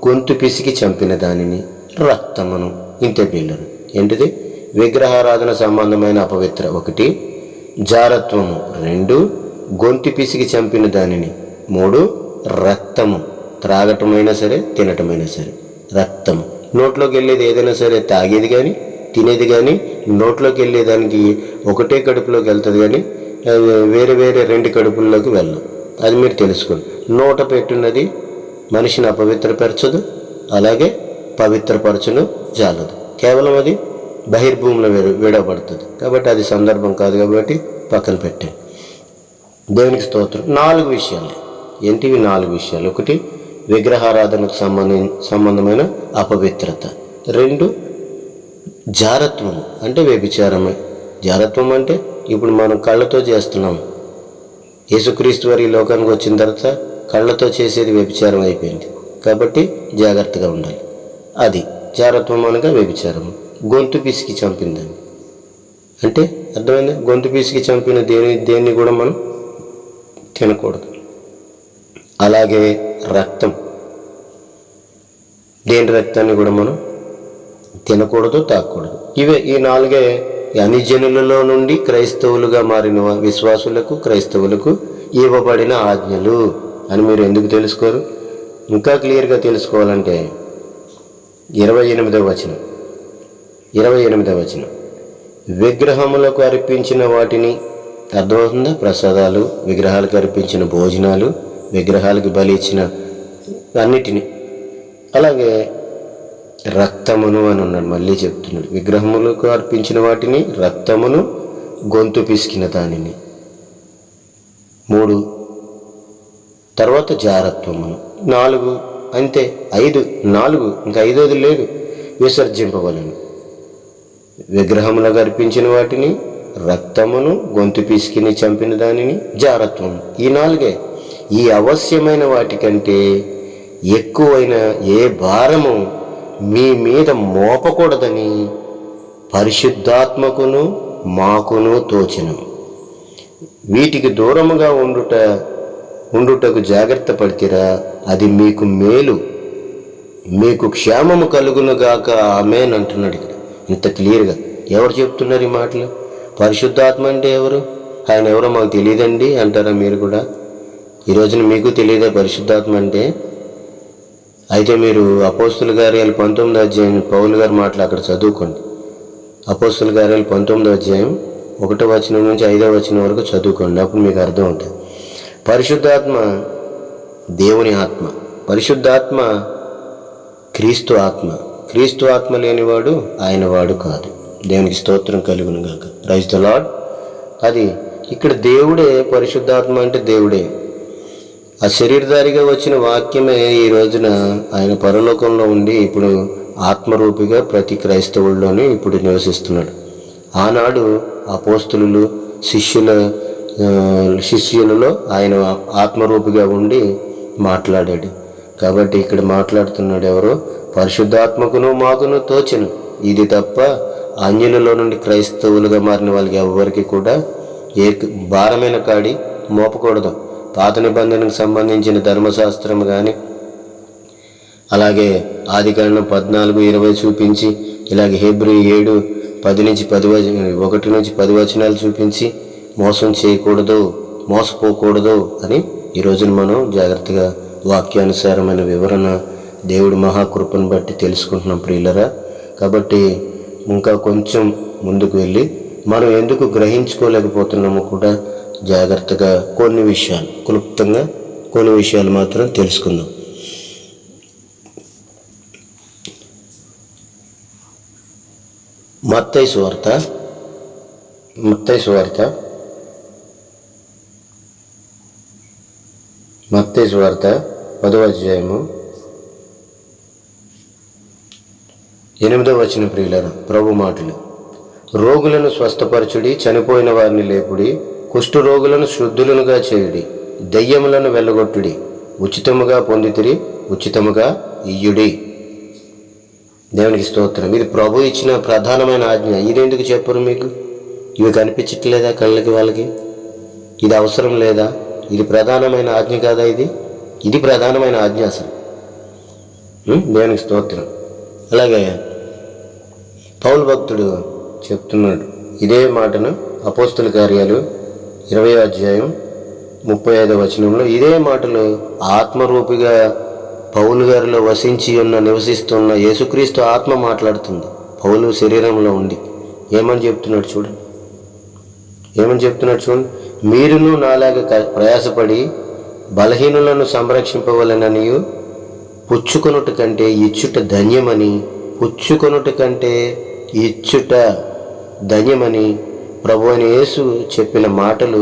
గొంతు పిసికి చంపిన దానిని, రక్తమును. ఇంతే ప్రియులరు. ఏంటిది? విగ్రహారాధన సంబంధమైన అపవిత్ర 1, జారత్వము 2, గొంతు పిసికి చంపిన దానిని 3, రక్తము. త్రాగటమైనా సరే తినటమైనా సరే రక్తము. నోట్లోకి వెళ్ళేది ఏదైనా సరే, తాగేది కానీ తినేది కానీ నోట్లోకి వెళ్ళేదానికి ఒకటే కడుపులోకి వెళ్తుంది కానీ వేరే 2 కడుపుల్లోకి వెళ్ళం. అది మీరు తెలుసుకోండి. నోట పెట్టున్నది మనిషిని అపవిత్రపరచదు, అలాగే పవిత్రపరచును జాలదు. కేవలం అది బహిర్భూమిలో విడబడుతుంది. కాబట్టి అది సందర్భం కాదు, కాబట్టి పక్కన పెట్టాను. దేవునికి స్తోత్రం. 4 విషయాలు. ఏంటివి 4 విషయాలు? 1, విగ్రహారాధనకు సంబంధమైన అపవిత్రత. 2, జారత్వం అంటే వ్యభిచారమే. జారత్వం అంటే ఇప్పుడు మనం కళ్ళతో చేస్తున్నాం. యేసుక్రీస్తు వారి ఈ లోకానికి వచ్చిన తర్వాత కళ్ళతో చేసేది వ్యభిచారం అయిపోయింది. కాబట్టి జాగ్రత్తగా ఉండాలి. అది జారత్వం అనగా వ్యభిచారము. గొంతు పిసికి చంపిందని అంటే అర్థమైంది. గొంతు పిసికి చంపిన దేన్ని కూడా మనం తినకూడదు. అలాగే రక్తం, దేని రక్తాన్ని కూడా మనం తినకూడదు, తాకూడదు. ఈ 4 అన్యజనులలో నుండి క్రైస్తవులుగా మారిన విశ్వాసులకు, క్రైస్తవులకు ఇవ్వబడిన ఆజ్ఞలు అని మీరు ఎందుకు తెలుసుకోరు? ఇంకా క్లియర్గా తెలుసుకోవాలంటే 28వ వచనం, విగ్రహములకు అర్పించిన వాటిని, అర్థమవుతుందా? ప్రసాదాలు, విగ్రహాలకు అర్పించిన భోజనాలు, విగ్రహాలకు బలి ఇచ్చిన అన్నిటినీ, అలాగే రక్తమును అని ఉన్నాడు. మళ్ళీ చెప్తున్నాడు, విగ్రహములకు అర్పించిన వాటిని, రక్తమును, గొంతు పిసికిన దానిని. 3, తర్వాత జారత్వమును. 4, అంతే. 5, 4 ఇంకా 5వది లేదు. విసర్జింపవలను. విగ్రహములకు అర్పించిన వాటిని, రక్తమును, గొంతు పిసికిని చంపిన దానిని, జారత్వము. ఈ 4. ఈ అవశ్యమైన వాటికంటే ఎక్కువైన ఏ భారము మీ మీద మోపకూడదని పరిశుద్ధాత్మకును మాకును తోచెను. వీటికి దూరముగా ఉండుటకు జాగ్రత్త పడితిరా, అది మీకు మేలు, మీకు క్షేమము కలుగునుగాక. ఆమేన్ అంటున్నాడు ఇక్కడ ఇంత క్లియర్గా. ఎవరు చెప్తున్నారు ఈ మాటలు? పరిశుద్ధాత్మ అంటే ఎవరు? ఆయన ఎవరో మాకు తెలియదండి అంటారా మీరు కూడా? ఈ రోజున మీకు తెలియదా పరిశుద్ధాత్మ అంటే? అయితే మీరు అపోస్తుల కార్యాలు 19వ అధ్యాయం పౌలు గారి మాటలు అక్కడ చదువుకోండి. అపోస్తుల కార్యాలు 19వ అధ్యాయం 1వ వచనం నుంచి 5వ వచనం వరకు చదువుకోండి. అప్పుడు మీకు అర్థం అవుతుంది. పరిశుద్ధాత్మ దేవుని ఆత్మ, పరిశుద్ధాత్మ క్రీస్తు ఆత్మ. క్రీస్తు ఆత్మ లేనివాడు ఆయన వాడు కాదు. దేవునికి స్తోత్రం కలుగును గాక. Praise the Lord. అది ఇక్కడ దేవుడే, పరిశుద్ధాత్మ అంటే దేవుడే. ఆ శరీరధారిగా వచ్చిన వాక్యమే ఈ రోజున ఆయన పరలోకంలో ఉండి ఇప్పుడు ఆత్మరూపిగా ప్రతి క్రైస్తవుల్లోనే ఇప్పుడు నివసిస్తున్నాడు. ఆనాడు అపోస్తలులు శిష్యులలో ఆయన ఆత్మరూపిగా ఉండి మాట్లాడాడు. కాబట్టి ఇక్కడ మాట్లాడుతున్నాడు ఎవరు? పరిశుద్ధాత్మకును మాకును తోచెను, ఇది తప్ప అన్యులలో నుండి క్రైస్తవులుగా మారిన వాళ్ళకి ఎవరికి కూడా ఏ భారమైన కాడి మోపకూడదు. పాత నిబంధనకు సంబంధించిన ధర్మశాస్త్రం కానీ, అలాగే ఆదికాండం 14:20 చూపించి, ఇలాగే హెబ్రీ 7:1-10 వచనాలు చూపించి మోసం చేయకూడదు, మోసపోకూడదు అని ఈ రోజున మనం జాగ్రత్తగా వాక్యానుసారమైన వివరణ దేవుడి మహాకృపను బట్టి తెలుసుకుంటున్నాం ప్రియులరా. కాబట్టి ఇంకా కొంచెం ముందుకు వెళ్ళి మనం ఎందుకు గ్రహించుకోలేకపోతున్నామో కూడా జాగ్రత్తగా క్లుప్తంగా కొన్ని విషయాలు మాత్రం తెలుసుకుందాం. మత్తయి సువార్త 10వ అధ్యాయము 8వ వచనం ప్రియులారా, ప్రభు మాటలు. రోగులను స్వస్థపరచుడి, చనిపోయిన వారిని లేపుడి, కుష్టు రోగులను శుద్ధులనుగా చేయుడి, దెయ్యములను వెళ్ళగొట్టుడి, ఉచితముగా పొందితిరి, ఉచితముగా ఇయ్యుడి. దేవునికి స్తోత్రం. ఇది ప్రభు ఇచ్చిన ప్రధానమైన ఆజ్ఞ. ఇదెందుకు చెప్పరు మీకు? ఇవి కనిపించట్లేదా కళ్ళకి వాళ్ళకి? ఇది అవసరం లేదా? ఇది ప్రధానమైన ఆజ్ఞ కాదా? ఇది ప్రధానమైన ఆజ్ఞ అసలు. దేవునికి స్తోత్రం. అలాగే పౌలు భక్తుడు చెప్తున్నాడు ఇదే మాటను అపోస్తల కార్యాలు 20వ అధ్యాయం 35వ వచనంలో. ఇదే మాటలు ఆత్మరూపిగా పౌలు గారిలో నివసిస్తున్న యేసుక్రీస్తు ఆత్మ మాట్లాడుతుంది. పౌలు శరీరంలో ఉండి ఏమని చెప్తున్నాడు చూడండి. మీరును నాలాగా ప్రయాసపడి బలహీనులను సంరక్షింపవలననియు, పుచ్చుకొనుట కంటే ఇచ్చుట ధన్యమని, ప్రభువైన యేసు చెప్పిన మాటలు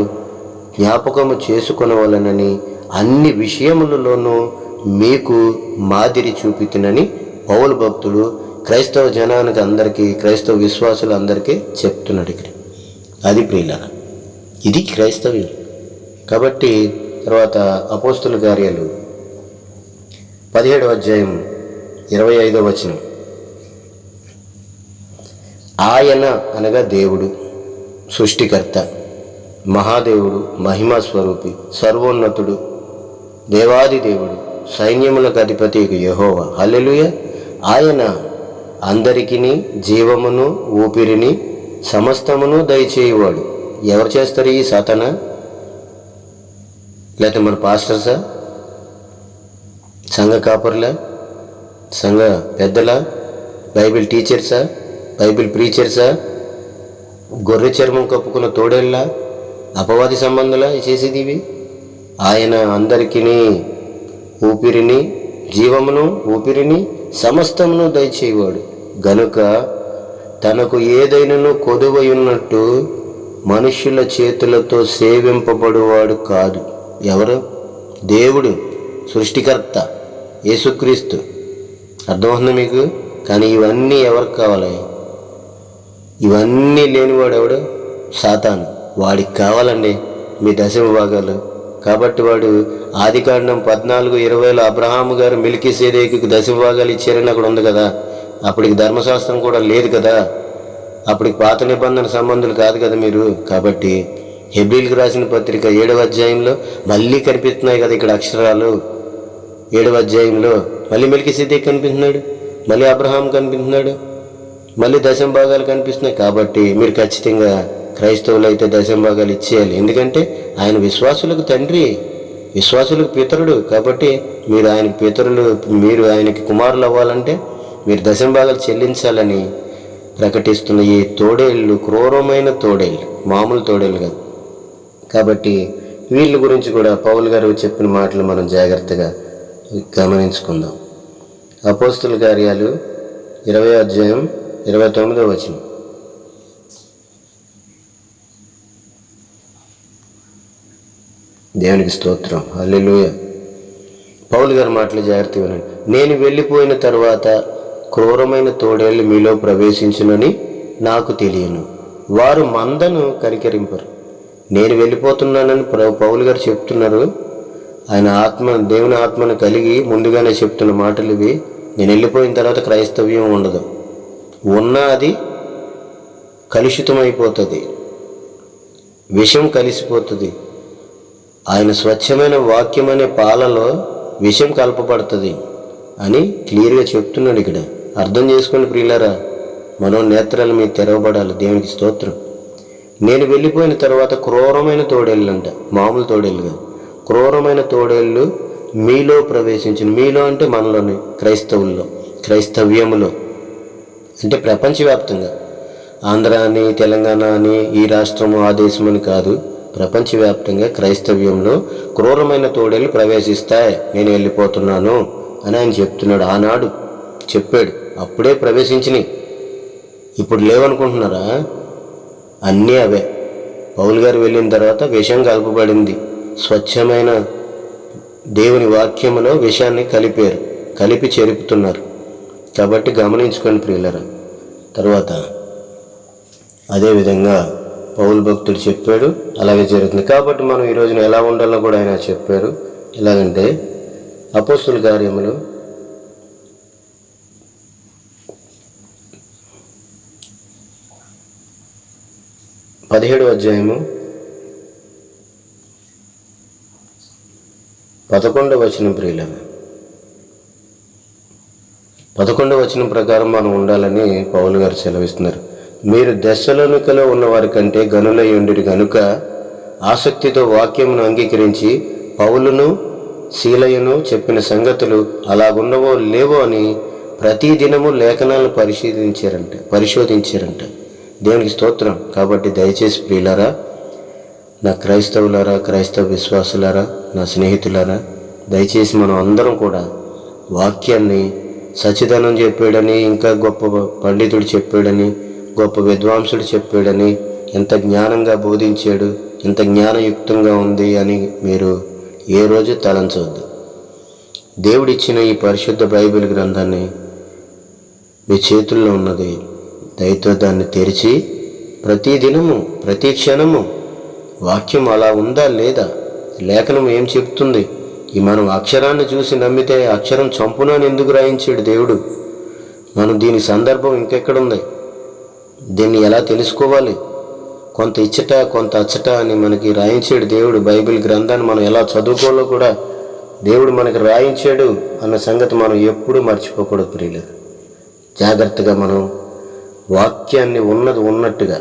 జ్ఞాపకము చేసుకొనవలనని అన్ని విషయములలోనూ మీకు మాదిరి చూపితునని పౌలు భక్తుడు క్రైస్తవ జనానికి అందరికీ, క్రైస్తవ విశ్వాసులు అందరికీ చెప్తున్నాడు ఇక్కడ. అది ప్రియులారా, ఇది క్రైస్తవ్యం. కాబట్టి తర్వాత అపోస్తల కార్యాలు 17వ అధ్యాయం 25వ వచనం. ఆయన అనగా దేవుడు, సృష్టికర్త, మహాదేవుడు, మహిమా స్వరూపి, సర్వోన్నతుడు, దేవాది దేవుడు, సైన్యములకు అధిపతి యెహోవా. హల్లెలూయా. ఆయన అందరికీ జీవమును, ఊపిరిని, సమస్తమును దయచేయువాడు. ఎవరు చేస్తారు? ఈ సాతానా? లేకపోతే మన పాస్టర్సా? సంఘ కాపర్లా? సంఘ పెద్దలా? బైబిల్ టీచర్సా? బైబిల్ ప్రీచర్సా? గొర్రె చర్మం కప్పుకున్న తోడేళ్ళ అపవాది సంబంధులా చేసేది ఇవి? ఆయన అందరికీ ఊపిరిని, జీవమును, ఊపిరిని, సమస్తమును దయచేవాడు గనుక తనకు ఏదైనాను కొదువయున్నట్టు మనుష్యుల చేతులతో సేవింపబడువాడు కాదు. ఎవరు? దేవుడు, సృష్టికర్త, యేసుక్రీస్తు. అర్థమవుతుంది మీకు? కానీ ఇవన్నీ ఎవరికి కావాలి? ఇవన్నీ లేనివాడు ఎవడు? సాతాను. వాడికి కావాలండి మీ దశమ భాగాలు. కాబట్టి వాడు ఆదికాండం 14:20 అబ్రహాము గారు మెల్కీసెదెకుకు దశమ భాగాలు ఇచ్చారని అక్కడ ఉంది కదా. అప్పటికి ధర్మశాస్త్రం కూడా లేదు కదా, అప్పటికి పాత నిబంధన సంబంధులు కాదు కదా మీరు. కాబట్టి హెబ్రీలకు రాసిన పత్రిక 7వ అధ్యాయంలో మళ్ళీ కనిపిస్తున్నాయి కదా ఇక్కడ అక్షరాలు. 7వ అధ్యాయంలో మళ్ళీ మెల్కీసెదెకు కనిపిస్తున్నాడు, మళ్ళీ అబ్రహాం కనిపిస్తున్నాడు, మళ్ళీ దశమ భాగాలు కనిపిస్తున్నాయి. కాబట్టి మీరు ఖచ్చితంగా క్రైస్తవులు అయితే దశమ భాగాలు ఇచ్చేయాలి. ఎందుకంటే ఆయన విశ్వాసులకు తండ్రి, విశ్వాసులకు పితరుడు. కాబట్టి మీరు ఆయనకి పితరులు, మీరు ఆయనకి కుమారులు అవ్వాలంటే మీరు దశమ భాగాలు చెల్లించాలని ప్రకటిస్తున్న ఈ తోడేళ్ళు క్రూరమైన తోడేళ్ళు, మామూలు తోడేళ్ళు కాదు. కాబట్టి వీళ్ళ గురించి కూడా పౌలు గారు చెప్పిన మాటలు మనం జాగ్రత్తగా గమనించుకుందాం. అపోస్తల కార్యాలు 20వ అధ్యాయం 29వ వచనం. దేవునికి స్తోత్రం. హల్లెలూయా. పౌలు గారి మాటలు జాగ్రత్తగా వినండి. నేను వెళ్ళిపోయిన తర్వాత క్రూరమైన తోడేళ్ళు మీలో ప్రవేశించునని నాకు తెలియను, వారు మందను కనికరింపరు. నేను వెళ్ళిపోతున్నానని పౌలు గారు చెప్తున్నారు. ఆయన దేవుని ఆత్మను కలిగి ముందుగానే చెప్తున్న మాటలు ఇవి. నేను వెళ్ళిపోయిన తర్వాత క్రైస్తవ్యం ఉండదు, ఉన్నా అది కలుషితమైపోతుంది, విషం కలిసిపోతుంది. ఆయన స్వచ్ఛమైన వాక్యం అనే పాలలో విషం కలపబడుతుంది అని క్లియర్గా చెప్తున్నాడు ఇక్కడ. అర్థం చేసుకోండి ప్రియులారా, మనోనేత్రాలు మీరు తెరవబడాలి. దేవునికి స్తోత్రం. నేను వెళ్ళిపోయిన తర్వాత క్రూరమైన తోడేళ్ళు అంట, మామూలు తోడేళ్ళు కాదు, క్రూరమైన తోడేళ్ళు మీలో ప్రవేశించిన. మీలో అంటే మనలోని క్రైస్తవుల్లో, క్రైస్తవ్యములో అంటే ప్రపంచవ్యాప్తంగా, ఆంధ్ర అని తెలంగాణ అని ఈ రాష్ట్రము ఆ దేశం అని కాదు, ప్రపంచవ్యాప్తంగా క్రైస్తవ్యంలో క్రూరమైన తోడేళ్ళు ప్రవేశిస్తాయి, నేను వెళ్ళిపోతున్నాను అని ఆయన చెప్తున్నాడు. ఆనాడు చెప్పాడు, అప్పుడే ప్రవేశించినాయి. ఇప్పుడు లేవనుకుంటున్నారా? అన్నీ అవే. పౌలు గారు వెళ్ళిన తర్వాత విషం కలపబడింది. స్వచ్ఛమైన దేవుని వాక్యములో విషయాన్ని కలిపి చెరుపుతున్నారు. కాబట్టి గమనించుకొని ప్రియులరా. తర్వాత అదేవిధంగా పౌలు భక్తుడు చెప్పాడు, అలాగే జరుగుతుంది. కాబట్టి మనం ఈ రోజున ఎలా ఉండాలో కూడా ఆయన చెప్పారు. ఎలాగంటే అపోస్తుల కార్యములు 17వ అధ్యాయము 11వ వచనం ప్రియులరా. 11వ వచనం ప్రకారం మనం ఉండాలని పౌలు గారు సెలవిస్తున్నారు. మీరు దెస్సలోనికలో ఉన్నవారి కంటే గనులై ఉండిరి గనుక ఆసక్తితో వాక్యమును అంగీకరించి పౌలును శీలయును చెప్పిన సంగతులు అలాగున్నవో లేవో అని ప్రతి దినము లేఖనాలను పరిశోధించారంట. దేవునికి స్తోత్రం. కాబట్టి దయచేసి ప్రియులారా, నా క్రైస్తవులారా, క్రైస్తవ విశ్వాసులారా, నా స్నేహితులారా, దయచేసి మనం అందరం కూడా వాక్యాన్ని సచిదనం చెప్పాడని, ఇంకా గొప్ప పండితుడు చెప్పాడని, గొప్ప విద్వాంసుడు చెప్పాడని, ఎంత జ్ఞానంగా బోధించాడు, ఎంత జ్ఞానయుక్తంగా ఉంది అని మీరు ఏ రోజు తలంచవద్దు. దేవుడిచ్చిన ఈ పరిశుద్ధ బైబిల్ గ్రంథాన్ని మీ చేతుల్లో ఉన్నది. దయతో దాన్ని తెరిచి ప్రతి దినము, ప్రతి క్షణము వాక్యం అలా ఉందా లేదా, లేఖనం ఏం చెప్తుంది, ఈ మనం అక్షరాన్ని చూసి నమ్మితే అక్షరం చంపునని ఎందుకు రాయించాడు దేవుడు? మనం దీని సందర్భం ఇంకెక్కడుంది? దీన్ని ఎలా తెలుసుకోవాలి? కొంత ఇచ్చట కొంత అచ్చట అని మనకి రాయించాడు దేవుడు. బైబిల్ గ్రంథాన్ని మనం ఎలా చదువుకోవాలో కూడా దేవుడు మనకి రాయించాడు అన్న సంగతి మనం ఎప్పుడూ మర్చిపోకూడదు ప్రియులు. జాగ్రత్తగా మనం వాక్యాన్ని ఉన్నది ఉన్నట్టుగా,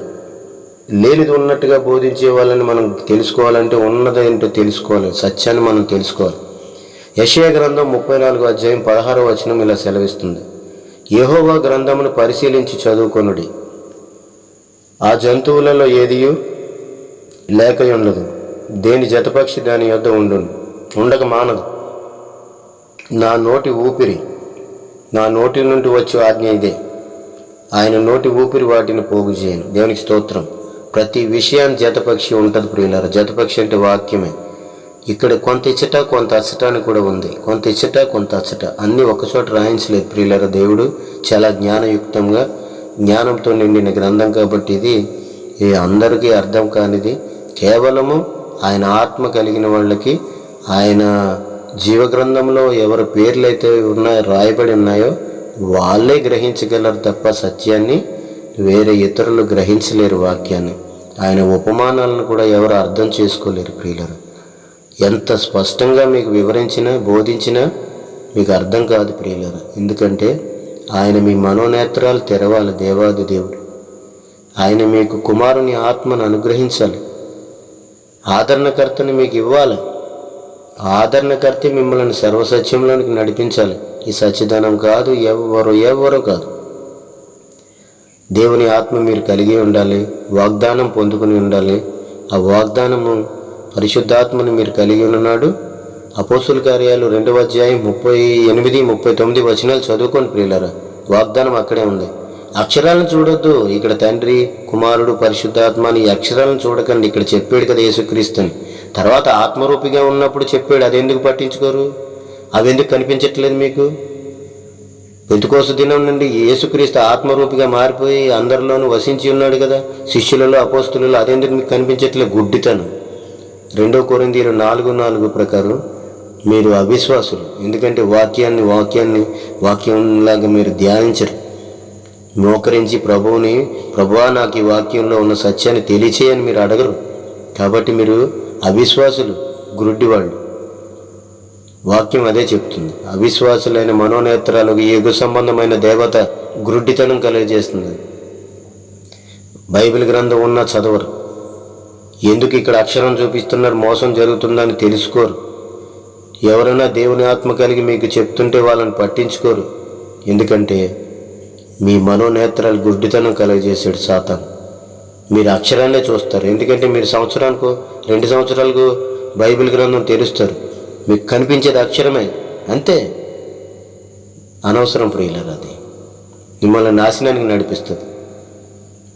లేనిది ఉన్నట్టుగా బోధించే వాళ్ళని మనం తెలుసుకోవాలంటే ఉన్నదేంటో తెలుసుకోవాలి, సత్యాన్ని మనం తెలుసుకోవాలి. యెషయా గ్రంథం 34వ అధ్యాయం 16వ వచనం ఇలా సెలవిస్తుంది. యెహోవా గ్రంథమును పరిశీలించి చదువుకొనుడి, ఆ జంతువులలో ఏదియు లేకయుండదు, దేని జతపక్షి దాని యొద్ద ఉండక మానదు. నా నోటి ఊపిరి, నా నోటి నుండి వచ్చే ఆజ్ఞ ఇదే, ఆయన నోటి ఊపిరి వాటిని పోగు చేయను. దేవునికి స్తోత్రం. ప్రతి విషయాన్ని జతపక్షి ఉంటుంది ప్రియులారా. జతపక్షి అంటే వాక్యమే. ఇక్కడ కొంత ఇచ్చట కొంత అచ్చట అని కూడా ఉంది. కొంత ఇచ్చట కొంత అచ్చట అన్నీ ఒకచోట రాయించలేదు ప్రియులారా. దేవుడు చాలా జ్ఞానయుక్తంగా, జ్ఞానంతో నిండిన గ్రంథం. కాబట్టి ఇది అందరికీ అర్థం కానిది. కేవలము ఆయన ఆత్మ కలిగిన వాళ్ళకి, ఆయన జీవగ్రంథంలో ఎవరి పేర్లైతే రాయబడి ఉన్నాయో వాళ్ళే గ్రహించగలరు తప్ప సత్యాన్ని వేరే ఇతరులు గ్రహించలేరు. వాక్యాన్ని, ఆయన ఉపమానాలను కూడా ఎవరు అర్థం చేసుకోలేరు ప్రియులరు. ఎంత స్పష్టంగా మీకు వివరించినా బోధించినా మీకు అర్థం కాదు ప్రియులరు. ఎందుకంటే ఆయన మీ మనోనేత్రాలు తెరవాలి. దేవాది దేవుడు ఆయన మీకు కుమారుని ఆత్మను అనుగ్రహించాలి. ఆదరణకర్తని మీకు ఇవ్వాలి. ఆదరణకర్త మిమ్మల్ని సర్వసత్యంలోనికి నడిపించాలి. ఈ సత్యధనం కాదు, ఎవరు కాదు. దేవుని ఆత్మ మీరు కలిగి ఉండాలి, వాగ్దానం పొందుకుని ఉండాలి. ఆ వాగ్దానము పరిశుద్ధాత్మను మీరు కలిగి ఉన్నాడు. అపోస్తుల కార్యాలు 2వ అధ్యాయం 38, 39 వచనాలు చదువుకోండి ప్రియులారా. వాగ్దానం అక్కడే ఉంది. అక్షరాలను చూడొద్దు. ఇక్కడ తండ్రి, కుమారుడు, పరిశుద్ధాత్మ అని ఈ అక్షరాలను చూడకండి. ఇక్కడ చెప్పాడు కదా యేసుక్రీస్తుని. తర్వాత ఆత్మరూపిగా ఉన్నప్పుడు చెప్పాడు, అదెందుకు పట్టించుకోరు? అవెందుకు కనిపించట్లేదు మీకు? పెంతెకోస్తు దినం నుండి యేసుక్రీస్తు ఆత్మరూపిగా మారిపోయి అందరిలోనూ వసించి ఉన్నాడు కదా, శిష్యులలో, అపోస్తులలో. అదెందుకు మీకు కనిపించట్లేదు? గుడ్డితనం. 2 కొరింథీయులు 4:4 ప్రకారం మీరు అవిశ్వాసులు. ఎందుకంటే వాక్యంలాగా మీరు ధ్యానించరు. మోకరించి ప్రభువా నాకు ఈ వాక్యంలో ఉన్న సత్యాన్ని తెలియచేయని మీరు అడగరు. కాబట్టి మీరు అవిశ్వాసులు, గురుడ్డివాళ్ళు. వాక్యం అదే చెప్తుంది. అవిశ్వాసులైన మనోనేత్రాలకు యుగ సంబంధమైన దేవత గురుడ్డితనం కలిగజేస్తుంది. బైబిల్ గ్రంథం ఉన్నా చదవరు. ఎందుకు ఇక్కడ అక్షరం చూపిస్తున్నారు, మోసం జరుగుతుందని తెలుసుకోరు. ఎవరైనా దేవుని ఆత్మ కలిగి మీకు చెప్తుంటే వాళ్ళని పట్టించుకోరు. ఎందుకంటే మీ మనోనేత్రాలు గుడ్డితనం కలుగజేసాడు సాతాను. మీరు అక్షరాన్నే చూస్తారు. ఎందుకంటే మీరు సంవత్సరానికి 2 సంవత్సరాలకు బైబిల్ గ్రంథం తెరుస్తారు. మీకు కనిపించేది అక్షరమే, అంతే. అనవసరం ప్రియులారా, అది మిమ్మల్ని నాశనానికి నడిపిస్తుంది.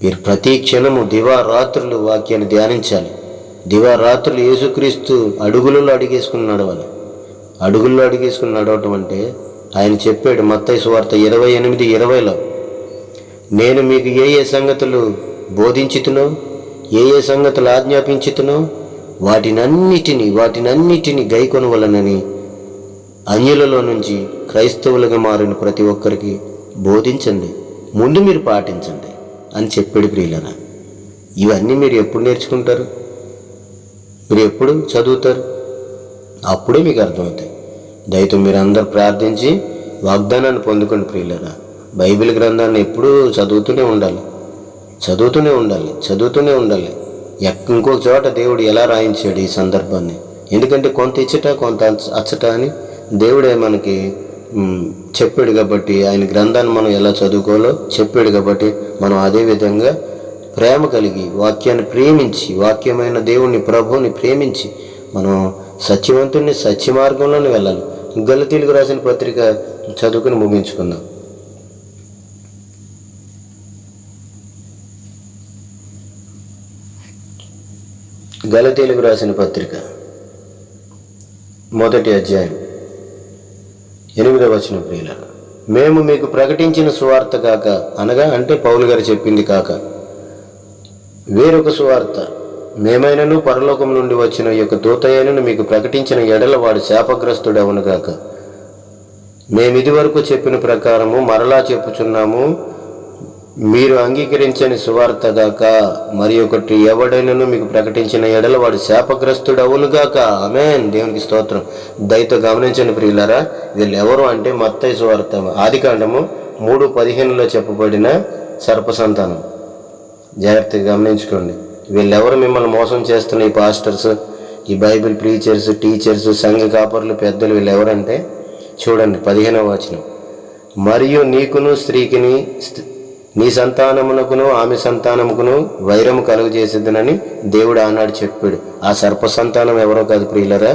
మీరు ప్రతి క్షణము దివారాత్రులు వాక్యాన్ని ధ్యానించాలి. దివారాత్రులు యేసుక్రీస్తు అడుగులలో అడిగేసుకుని నడవాలి. అడుగుల్లో అడిగేసుకుని నడవటం అంటే ఆయన చెప్పాడు మత్తయి సువార్త 28:20లో, నేను మీకు ఏ సంగతులు బోధించుతునో, ఏ సంగతులు ఆజ్ఞాపించుతునో వాటినన్నిటినీ గైకొనవలనని అన్యులలో నుంచి క్రైస్తవులుగా మారిన ప్రతి ఒక్కరికి బోధించండి, ముందు మీరు పాటించండి అని చెప్పాడు ప్రియులారా. ఇవన్నీ మీరు ఎప్పుడు నేర్చుకుంటారు? మీరు ఎప్పుడు చదువుతారు? అప్పుడే మీకు అర్థమవుతాయి. దయతో మీరు అందరూ ప్రార్థించి వాగ్దానాన్ని పొందుకోండి ప్రియులారా. బైబిల్ గ్రంథాన్ని ఎప్పుడూ చదువుతూనే ఉండాలి. ఇంకొక చోట దేవుడు ఎలా రాయించాడు ఈ సందర్భాన్ని? ఎందుకంటే కొంత ఇచ్చట కొంత అచ్చట అని దేవుడే మనకి చెప్పాడు కాబట్టి, ఆయన గ్రంథాన్ని మనం ఎలా చదువుకోవాలో చెప్పాడు కాబట్టి, మనం అదే విధంగా ప్రేమ కలిగి వాక్యాన్ని ప్రేమించి, వాక్యమైన దేవుణ్ణి ప్రభువుని ప్రేమించి మనం సత్యవంతుణ్ణి సత్య మార్గంలోనే వెళ్ళాలి. గలతీయులకు రాసిన పత్రిక చదువుకుని ముగించుకుందాం. గలతీయులకు రాసిన పత్రిక 1వ అధ్యాయం 8వ వచనం. ప్రియులారా, మేము మీకు ప్రకటించిన సువార్త కాక, అనగా అంటే పౌలు గారు చెప్పింది కాక వేరొక సువార్త మేమైనను పరలోకం నుండి వచ్చిన యొక్క దూతయ్యను మీకు ప్రకటించిన ఎడల వాడు శాపగ్రస్తుడవును గాక. మేమిది వరకు చెప్పిన ప్రకారము మరలా చెప్పుచున్నాము, మీరు అంగీకరించని సువార్త గాక మరి ఒకటి ఎవడైనను మీకు ప్రకటించిన ఎడల వాడు శాపగ్రస్తుడవును గాక. ఆమేన్. దేవునికి స్తోత్రం. దయతో గమనించండి ప్రియులారా, వీళ్ళు ఎవరు అంటే మత్తయి సువార్త ఆదికాండము 3:15లో చెప్పబడిన సర్ప సంతానం. జాగ్రత్తగా గమనించుకోండి. వీళ్ళెవరు మిమ్మల్ని మోసం చేస్తున్న ఈ పాస్టర్స్, ఈ బైబిల్ ప్రీచర్స్, టీచర్స్, సంఘ కాపర్లు, పెద్దలు, వీళ్ళు ఎవరంటే చూడండి 15వ వచనం. మరియు నీకును స్త్రీకిని, నీ సంతానమునకును ఆమె సంతానముకును వైరము కలుగజేసేదనని దేవుడు ఆనాడు చెప్పాడు. ఆ సర్ప సంతానం ఎవరో కాదు ప్రియులరా,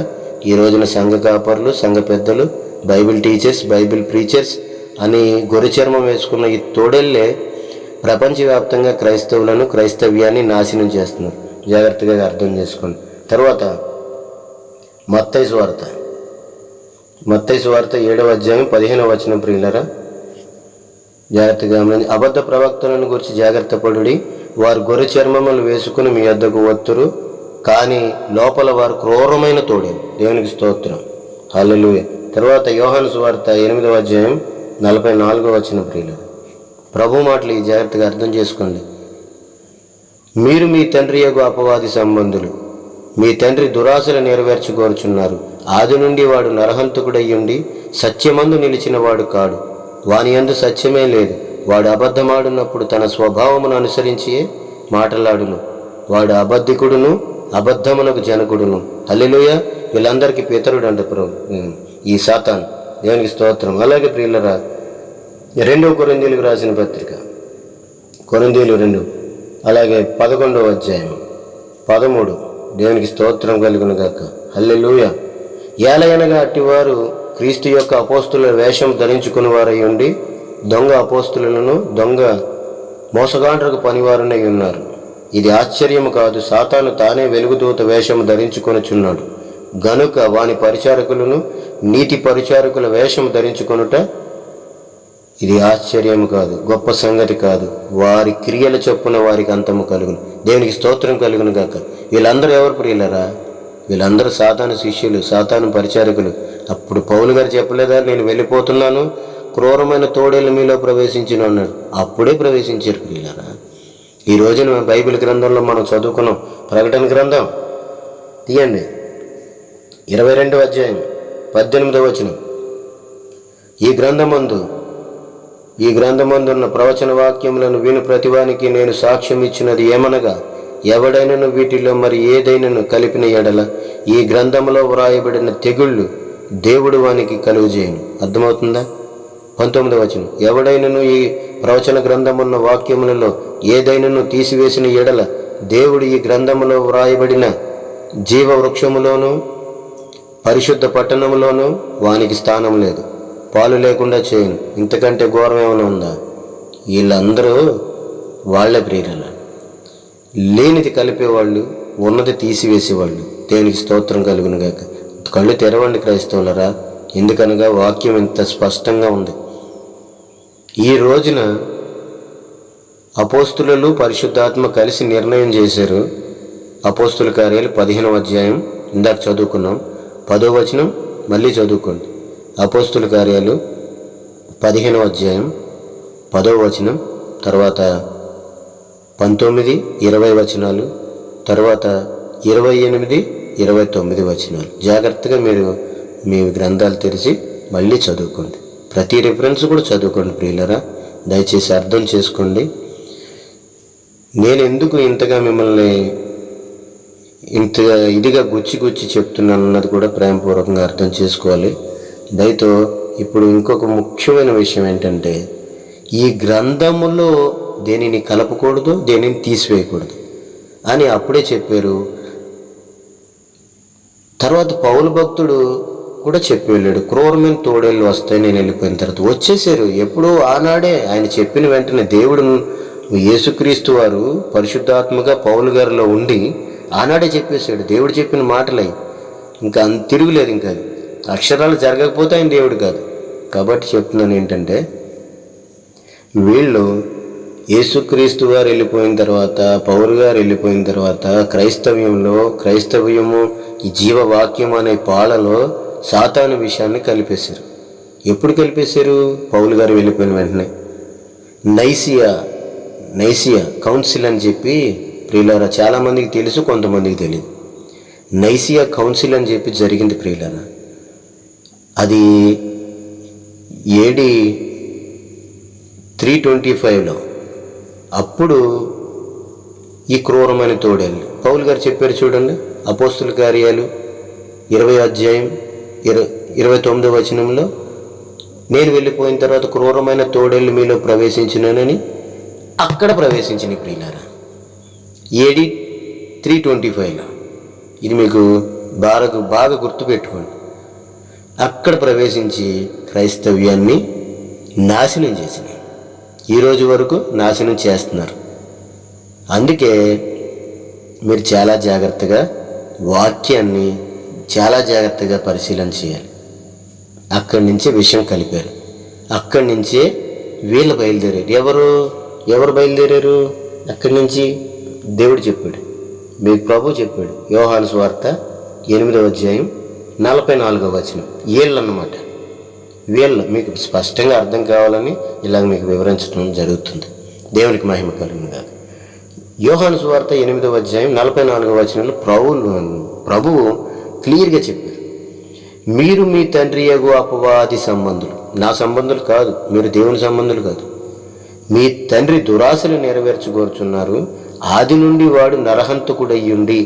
ఈ రోజున సంఘ కాపర్లు, సంఘ పెద్దలు, బైబిల్ టీచర్స్, బైబిల్ ప్రీచర్స్ అని గొర్రె చర్మం వేసుకున్న ఈ తోడేళ్లే ప్రపంచవ్యాప్తంగా క్రైస్తవులను, క్రైస్తవ్యాన్ని నాశనం చేస్తున్నారు. జాగ్రత్తగా అర్థం చేసుకోండి. తర్వాత మత్తయి సువార్త 7వ అధ్యాయం 15వ వచనం. ప్రియులరా, జాగ్రత్తగా అబద్ధ ప్రవక్తలను గురించి జాగ్రత్త పడుడి. వారు గొర్రె చర్మములు వేసుకుని మీ వద్దకు వత్తురు, కానీ లోపల వారు క్రూరమైన తోడేలు. దేవునికి స్తోత్రం. హల్లెలూయా. తర్వాత యోహాను సువార్త 8వ అధ్యాయం 44వ వచనం. ప్రియులరా, ప్రభు మాటలు ఈ జాగ్రత్తగా అర్థం చేసుకోండి. మీరు మీ తండ్రి యొక్క అపవాది సంబంధులు, మీ తండ్రి దురాశలు నెరవేర్చుకోరుచున్నారు. ఆది నుండి వాడు నరహంతకుడయ్యుండి సత్యమందు నిలిచిన వాడు కాడు, వాని యందు సత్యమే లేదు. వాడు అబద్ధమాడున్నప్పుడు తన స్వభావమును అనుసరించి మాటలాడును. వాడు అబద్ధికుడును, అబద్ధమునకు జనకుడును. హల్లెలూయా. వీళ్ళందరికీ పితరుడు అంట ప్రభు ఈ సాతాను. దేవునికి స్తోత్రం. అలాగే ప్రియులరా, 2వ కొరింథీయులకు రాసిన పత్రిక కొరింథీయులు 2 అలాగే 11వ అధ్యాయం 13. దేవునికి స్తోత్రం కలుగును గాక. హల్లెలూయా. ఏలయనగా అట్టివారు క్రీస్తు యొక్క అపోస్తుల వేషం ధరించుకుని వారై ఉండి దొంగ అపోస్తులను, దొంగ మోసగాండ్రకు పనివారునై ఉన్నారు. ఇది ఆశ్చర్యము కాదు, సాతాను తానే వెలుగుదూత వేషము ధరించుకొనుచున్నాడు గనుక వాని పరిచారకులను నీతి పరిచారకుల వేషము ధరించుకొనుట ఇది ఆశ్చర్యము కాదు, గొప్ప సంగతి కాదు. వారి క్రియల చొప్పున వారికి అంతము కలుగును. దేవునికి స్తోత్రం కలుగును గాక. వీళ్ళందరూ ఎవరు ప్రియులరా? వీళ్ళందరూ సాతాను శిష్యులు, సాతాను పరిచారకులు. అప్పుడు పౌలు గారు చెప్పలేదా, నేను వెళ్ళిపోతున్నాను, క్రూరమైన తోడేళ్ళు మీలో ప్రవేశించిన అన్నాడు. అప్పుడే ప్రవేశించారు ప్రియులారా. ఈ రోజున మేము బైబిల్ గ్రంథంలో మనం చదువుకున్నాం. ప్రకటన గ్రంథం తీయండి, 22వ అధ్యాయం 18వ వచనం. ఈ గ్రంథమందున్న ప్రవచన వాక్యములను విను ప్రతివానికి నేను సాక్ష్యం ఇచ్చినది ఏమనగా, ఎవడైనను వీటిలో మరి ఏదైనాను కలిపిన ఎడల ఈ గ్రంథంలో వ్రాయబడిన తెగుళ్ళు దేవుడు వానికి కలుగజేయును. అర్థమవుతుందా? 19వ వచనం, ఎవడైనను ఈ ప్రవచన గ్రంథమున్న వాక్యములలో ఏదైనాను తీసివేసిన ఎడల దేవుడు ఈ గ్రంథములో వ్రాయబడిన జీవవృక్షములోను పరిశుద్ధ పట్టణములోను వానికి స్థానం లేదు, పాలు లేకుండా చేయను. ఇంతకంటే ఘోరం ఏమైనా ఉందా? వీళ్ళందరూ వాళ్ళే ప్రియుల, లేనిది కలిపేవాళ్ళు, ఉన్నది తీసివేసేవాళ్ళు. దేవునికి స్తోత్రం కలుగును గాక. కళ్ళు తెరవండి క్రైస్తవులరా, ఎందుకనగా వాక్యం ఇంత స్పష్టంగా ఉంది. ఈ రోజున అపోస్తులు పరిశుద్ధాత్మ కలిసి నిర్ణయం చేశారు. అపోస్తుల కార్యాలు 15వ అధ్యాయం ఇందాక చదువుకున్నాం, 10వ వచనం మళ్ళీ చదువుకోండి. అపోస్తుల కార్యాలు 15వ అధ్యాయం 10వ వచనం, తర్వాత 19, 20 వచనాలు, తర్వాత 28, 29 వచనాలు. జాగ్రత్తగా మీరు మీ గ్రంథాలు తెరిచి మళ్ళీ చదువుకోండి. ప్రతి రిఫరెన్స్ కూడా చదువుకోండి ప్రియులరా, దయచేసి అర్థం చేసుకోండి. నేను ఎందుకు ఇంతగా మిమ్మల్ని ఇంతగా ఇదిగా గుచ్చి చెప్తున్నాను అన్నది కూడా ప్రేమపూర్వకంగా అర్థం చేసుకోవాలి. దయతో ఇప్పుడు ఇంకొక ముఖ్యమైన విషయం ఏంటంటే, ఈ గ్రంథములో దేనిని కలపకూడదు, దేనిని తీసివేయకూడదు అని అప్పుడే చెప్పారు. తర్వాత పౌలు భక్తుడు కూడా చెప్పి వెళ్ళాడు, క్రూరమైన తోడేళ్ళు వస్తాయి నేను వెళ్ళిపోయిన తర్వాత. వచ్చేసారు ఎప్పుడో ఆనాడే. ఆయన చెప్పిన వెంటనే దేవుడు యేసుక్రీస్తు వారు పరిశుద్ధాత్మగా పౌలు గారిలో ఉండి ఆనాడే చెప్పేశాడు. దేవుడు చెప్పిన మాటలై ఇంకా తిరుగులేదు. ఇంకా అక్షరాలు జరగకపోతే ఆయన దేవుడు కాదు. కాబట్టి చెప్తున్నాను ఏంటంటే, వీళ్ళు యేసుక్రీస్తు గారు వెళ్ళిపోయిన తర్వాత, పౌలు గారు వెళ్ళిపోయిన తర్వాత క్రైస్తవ్యము ఈ జీవవాక్యం అనే పాలలో సాతాను విషయాన్ని కలిపేశారు. ఎప్పుడు కలిపేశారు? పౌలు గారు వెళ్ళిపోయిన వెంటనే. నైసియా కౌన్సిల్ అని చెప్పి ప్రియులారా, చాలామందికి తెలుసు, కొంతమందికి తెలియదు. నైసియా కౌన్సిల్ అని చెప్పి జరిగింది ప్రియులారా. అది AD 325లో. అప్పుడు ఈ క్రూరమైన తోడేళ్ళు పౌలు గారు చెప్పారు చూడండి. అపోస్తుల కార్యాలు 20వ అధ్యాయం 29వ వచనంలో, నేను వెళ్ళిపోయిన తర్వాత క్రూరమైన తోడేళ్ళు మీలో ప్రవేశించినానని అక్కడ ప్రవేశించిన ప్రియులారా. AD 325లో. ఇది మీకు బాగా గుర్తుపెట్టుకోండి. అక్కడ ప్రవేశించి క్రైస్తవ్యాన్ని నాశనం చేసినాయి. ఈరోజు వరకు నాశనం చేస్తున్నారు. అందుకే మీరు చాలా జాగ్రత్తగా వాక్యాన్ని చాలా జాగ్రత్తగా పరిశీలన చేయాలి. అక్కడి నుంచే విషయం కలిపారు. అక్కడి నుంచే వీళ్ళు బయలుదేరారు. ఎవరు బయలుదేరారు? అక్కడి నుంచి దేవుడు చెప్పాడు, మీకు ప్రభు చెప్పాడు. యోహాను సువార్త 8వ అధ్యాయం 44వ వచనం. వీళ్ళన్నమాట. వీళ్ళు మీకు స్పష్టంగా అర్థం కావాలని ఇలాగ మీకు వివరించడం జరుగుతుంది. దేవునికి మహిమ కలుగును గాక. యోహాను సువార్త 8వ అధ్యాయం 44వ వచనంలో ప్రభువు క్లియర్గా చెప్పారు, మీరు మీ తండ్రి యగు అపవాది సంబంధులు, నా సంబంధులు కాదు, మీరు దేవుని సంబంధులు కాదు. మీ తండ్రి దురాశలు నెరవేర్చుకోరుచున్నారు. ఆది నుండి వాడు నరహంతకుడయ్యుండి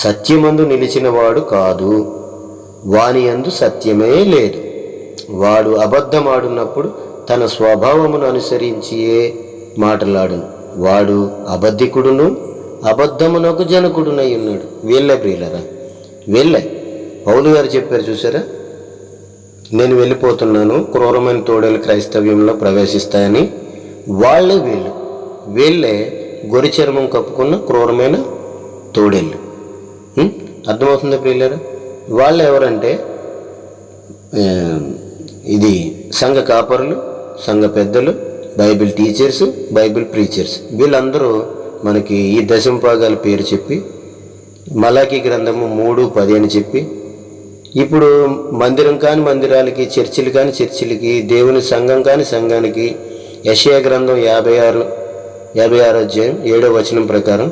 సత్యమందు నిలిచిన వాడు కాదు, వాని యందు సత్యమే లేదు. వాడు అబద్ధమాడున్నప్పుడు తన స్వభావమును అనుసరించియే మాటలాడును. వాడు అబద్ధికుడును అబద్ధమునకు జనకుడునై ఉన్నాడు. వీళ్ళే ప్రియులరా, వీళ్ళే. పౌలు గారు చెప్పారు చూసారా, నేను వెళ్ళిపోతున్నాను, క్రూరమైన తోడేలు క్రైస్తవ్యంలో ప్రవేశిస్తాయని. వీళ్ళే గొరి చర్మం కప్పుకున్న క్రూరమైన తోడేళ్ళు. అర్థమవుతుందా ప్రియులరా? వాళ్ళు ఎవరంటే, ఇది సంఘ కాపరులు, సంఘ పెద్దలు, బైబిల్ టీచర్స్, బైబిల్ ప్రీచర్స్. వీళ్ళందరూ మనకి ఈ దశంభాగాల పేరు చెప్పి మలాకీ గ్రంథము 3:10 అని చెప్పి, ఇప్పుడు మందిరం కాని మందిరాలకి, చర్చిలు కాని చర్చిలకి, దేవుని సంఘం కాని సంఘానికి యెషయా గ్రంథం 56 అధ్యాయం 7వ వచనం ప్రకారం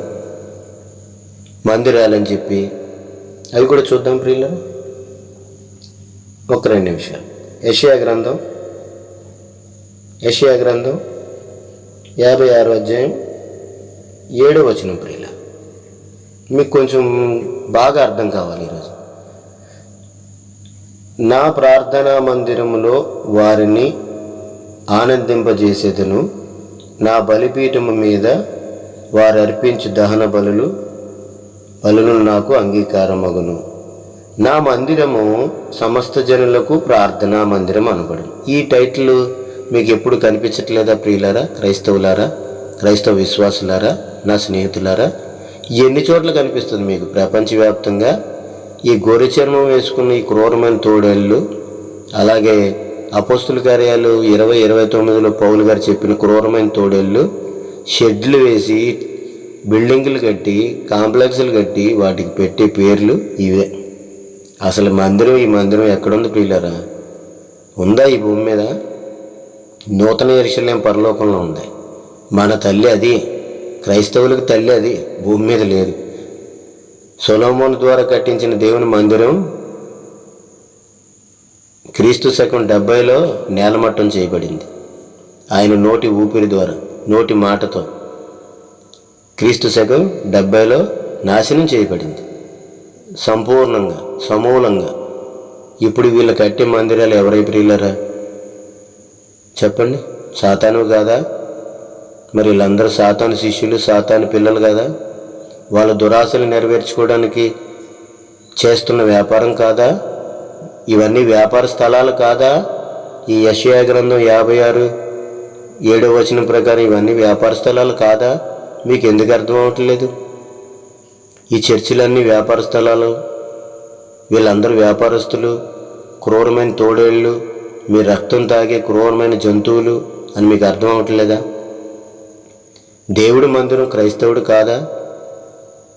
మందిరాలని చెప్పి, అవి కూడా చూద్దాం ప్రియులారా. ఒక 2 నిమిషాలు. యెషయా గ్రంథం 56 అధ్యాయం 7వ వచనం ప్రియులారా. మీకు కొంచెం బాగా అర్థం కావాలి ఈరోజు. నా ప్రార్థనా మందిరములో వారిని ఆనందింపజేసేదను, నా బలిపీఠము మీద వారు అర్పించు దహన బలులు నాకు అంగీకారమగును. నా మందిరము సమస్త జనులకు ప్రార్థనా మందిరం అనబడును. ఈ టైటిల్ మీకు ఎప్పుడు కనిపించట్లేదా ప్రియులారా, క్రైస్తవులారా, క్రైస్తవ విశ్వాసులారా, నా స్నేహితులారా? ఎన్ని చోట్ల కనిపిస్తుంది మీకు ప్రపంచవ్యాప్తంగా? ఈ గొర్రె చర్మం వేసుకున్న ఈ క్రూరమైన తోడేళ్ళు, అలాగే అపోస్తుల కార్యాలు 20-29లో పౌలు గారు చెప్పిన క్రూరమైన తోడేళ్ళు షెడ్లు వేసి, బిల్డింగులు కట్టి, కాంప్లెక్స్లు కట్టి వాటికి పెట్టే పేర్లు ఇవే. అసలు ఈ మందిరం ఎక్కడుంది ప్రియులారా? ఉందా ఈ భూమి మీద? నూతన యెరూషలేము పరలోకంలో ఉంది. మన తల్లి అది, క్రైస్తవులకు తల్లి అది, భూమి మీద లేదు. సొలొమోను ద్వారా కట్టించిన దేవుని మందిరం క్రీస్తు శకం 70లో నేలమట్టం చేయబడింది. ఆయన నోటి ఊపిరి ద్వారా, నోటి మాటతో క్రీస్తు శకం 70లో నాశనం చేయబడింది సంపూర్ణంగా, సమూలంగా. ఇప్పుడు వీళ్ళు కట్టే మందిరాలు ఎవరై ప్రియులరా చెప్పండి? సాతాను కాదా? మరి వీళ్ళందరూ సాతాను శిష్యులు, సాతాను పిల్లలు కదా? వాళ్ళ దురాశలు నెరవేర్చుకోవడానికి చేస్తున్న వ్యాపారం కాదా? ఇవన్నీ వ్యాపార స్థలాలు కాదా? ఈ యెషయా గ్రంథం 56:7వ వచనం ప్రకారం ఇవన్నీ వ్యాపార స్థలాలు కాదా? మీకు ఎందుకు అర్థం అవ్వట్లేదు? ఈ చర్చిలన్నీ వ్యాపార స్థలాలు, వీళ్ళందరూ వ్యాపారస్తులు, క్రూరమైన తోడేళ్ళు, మీ రక్తం తాగే క్రూరమైన జంతువులు అని మీకు అర్థం అవ్వట్లేదా? దేవుడి మందిరం క్రైస్తవుడు కాదా?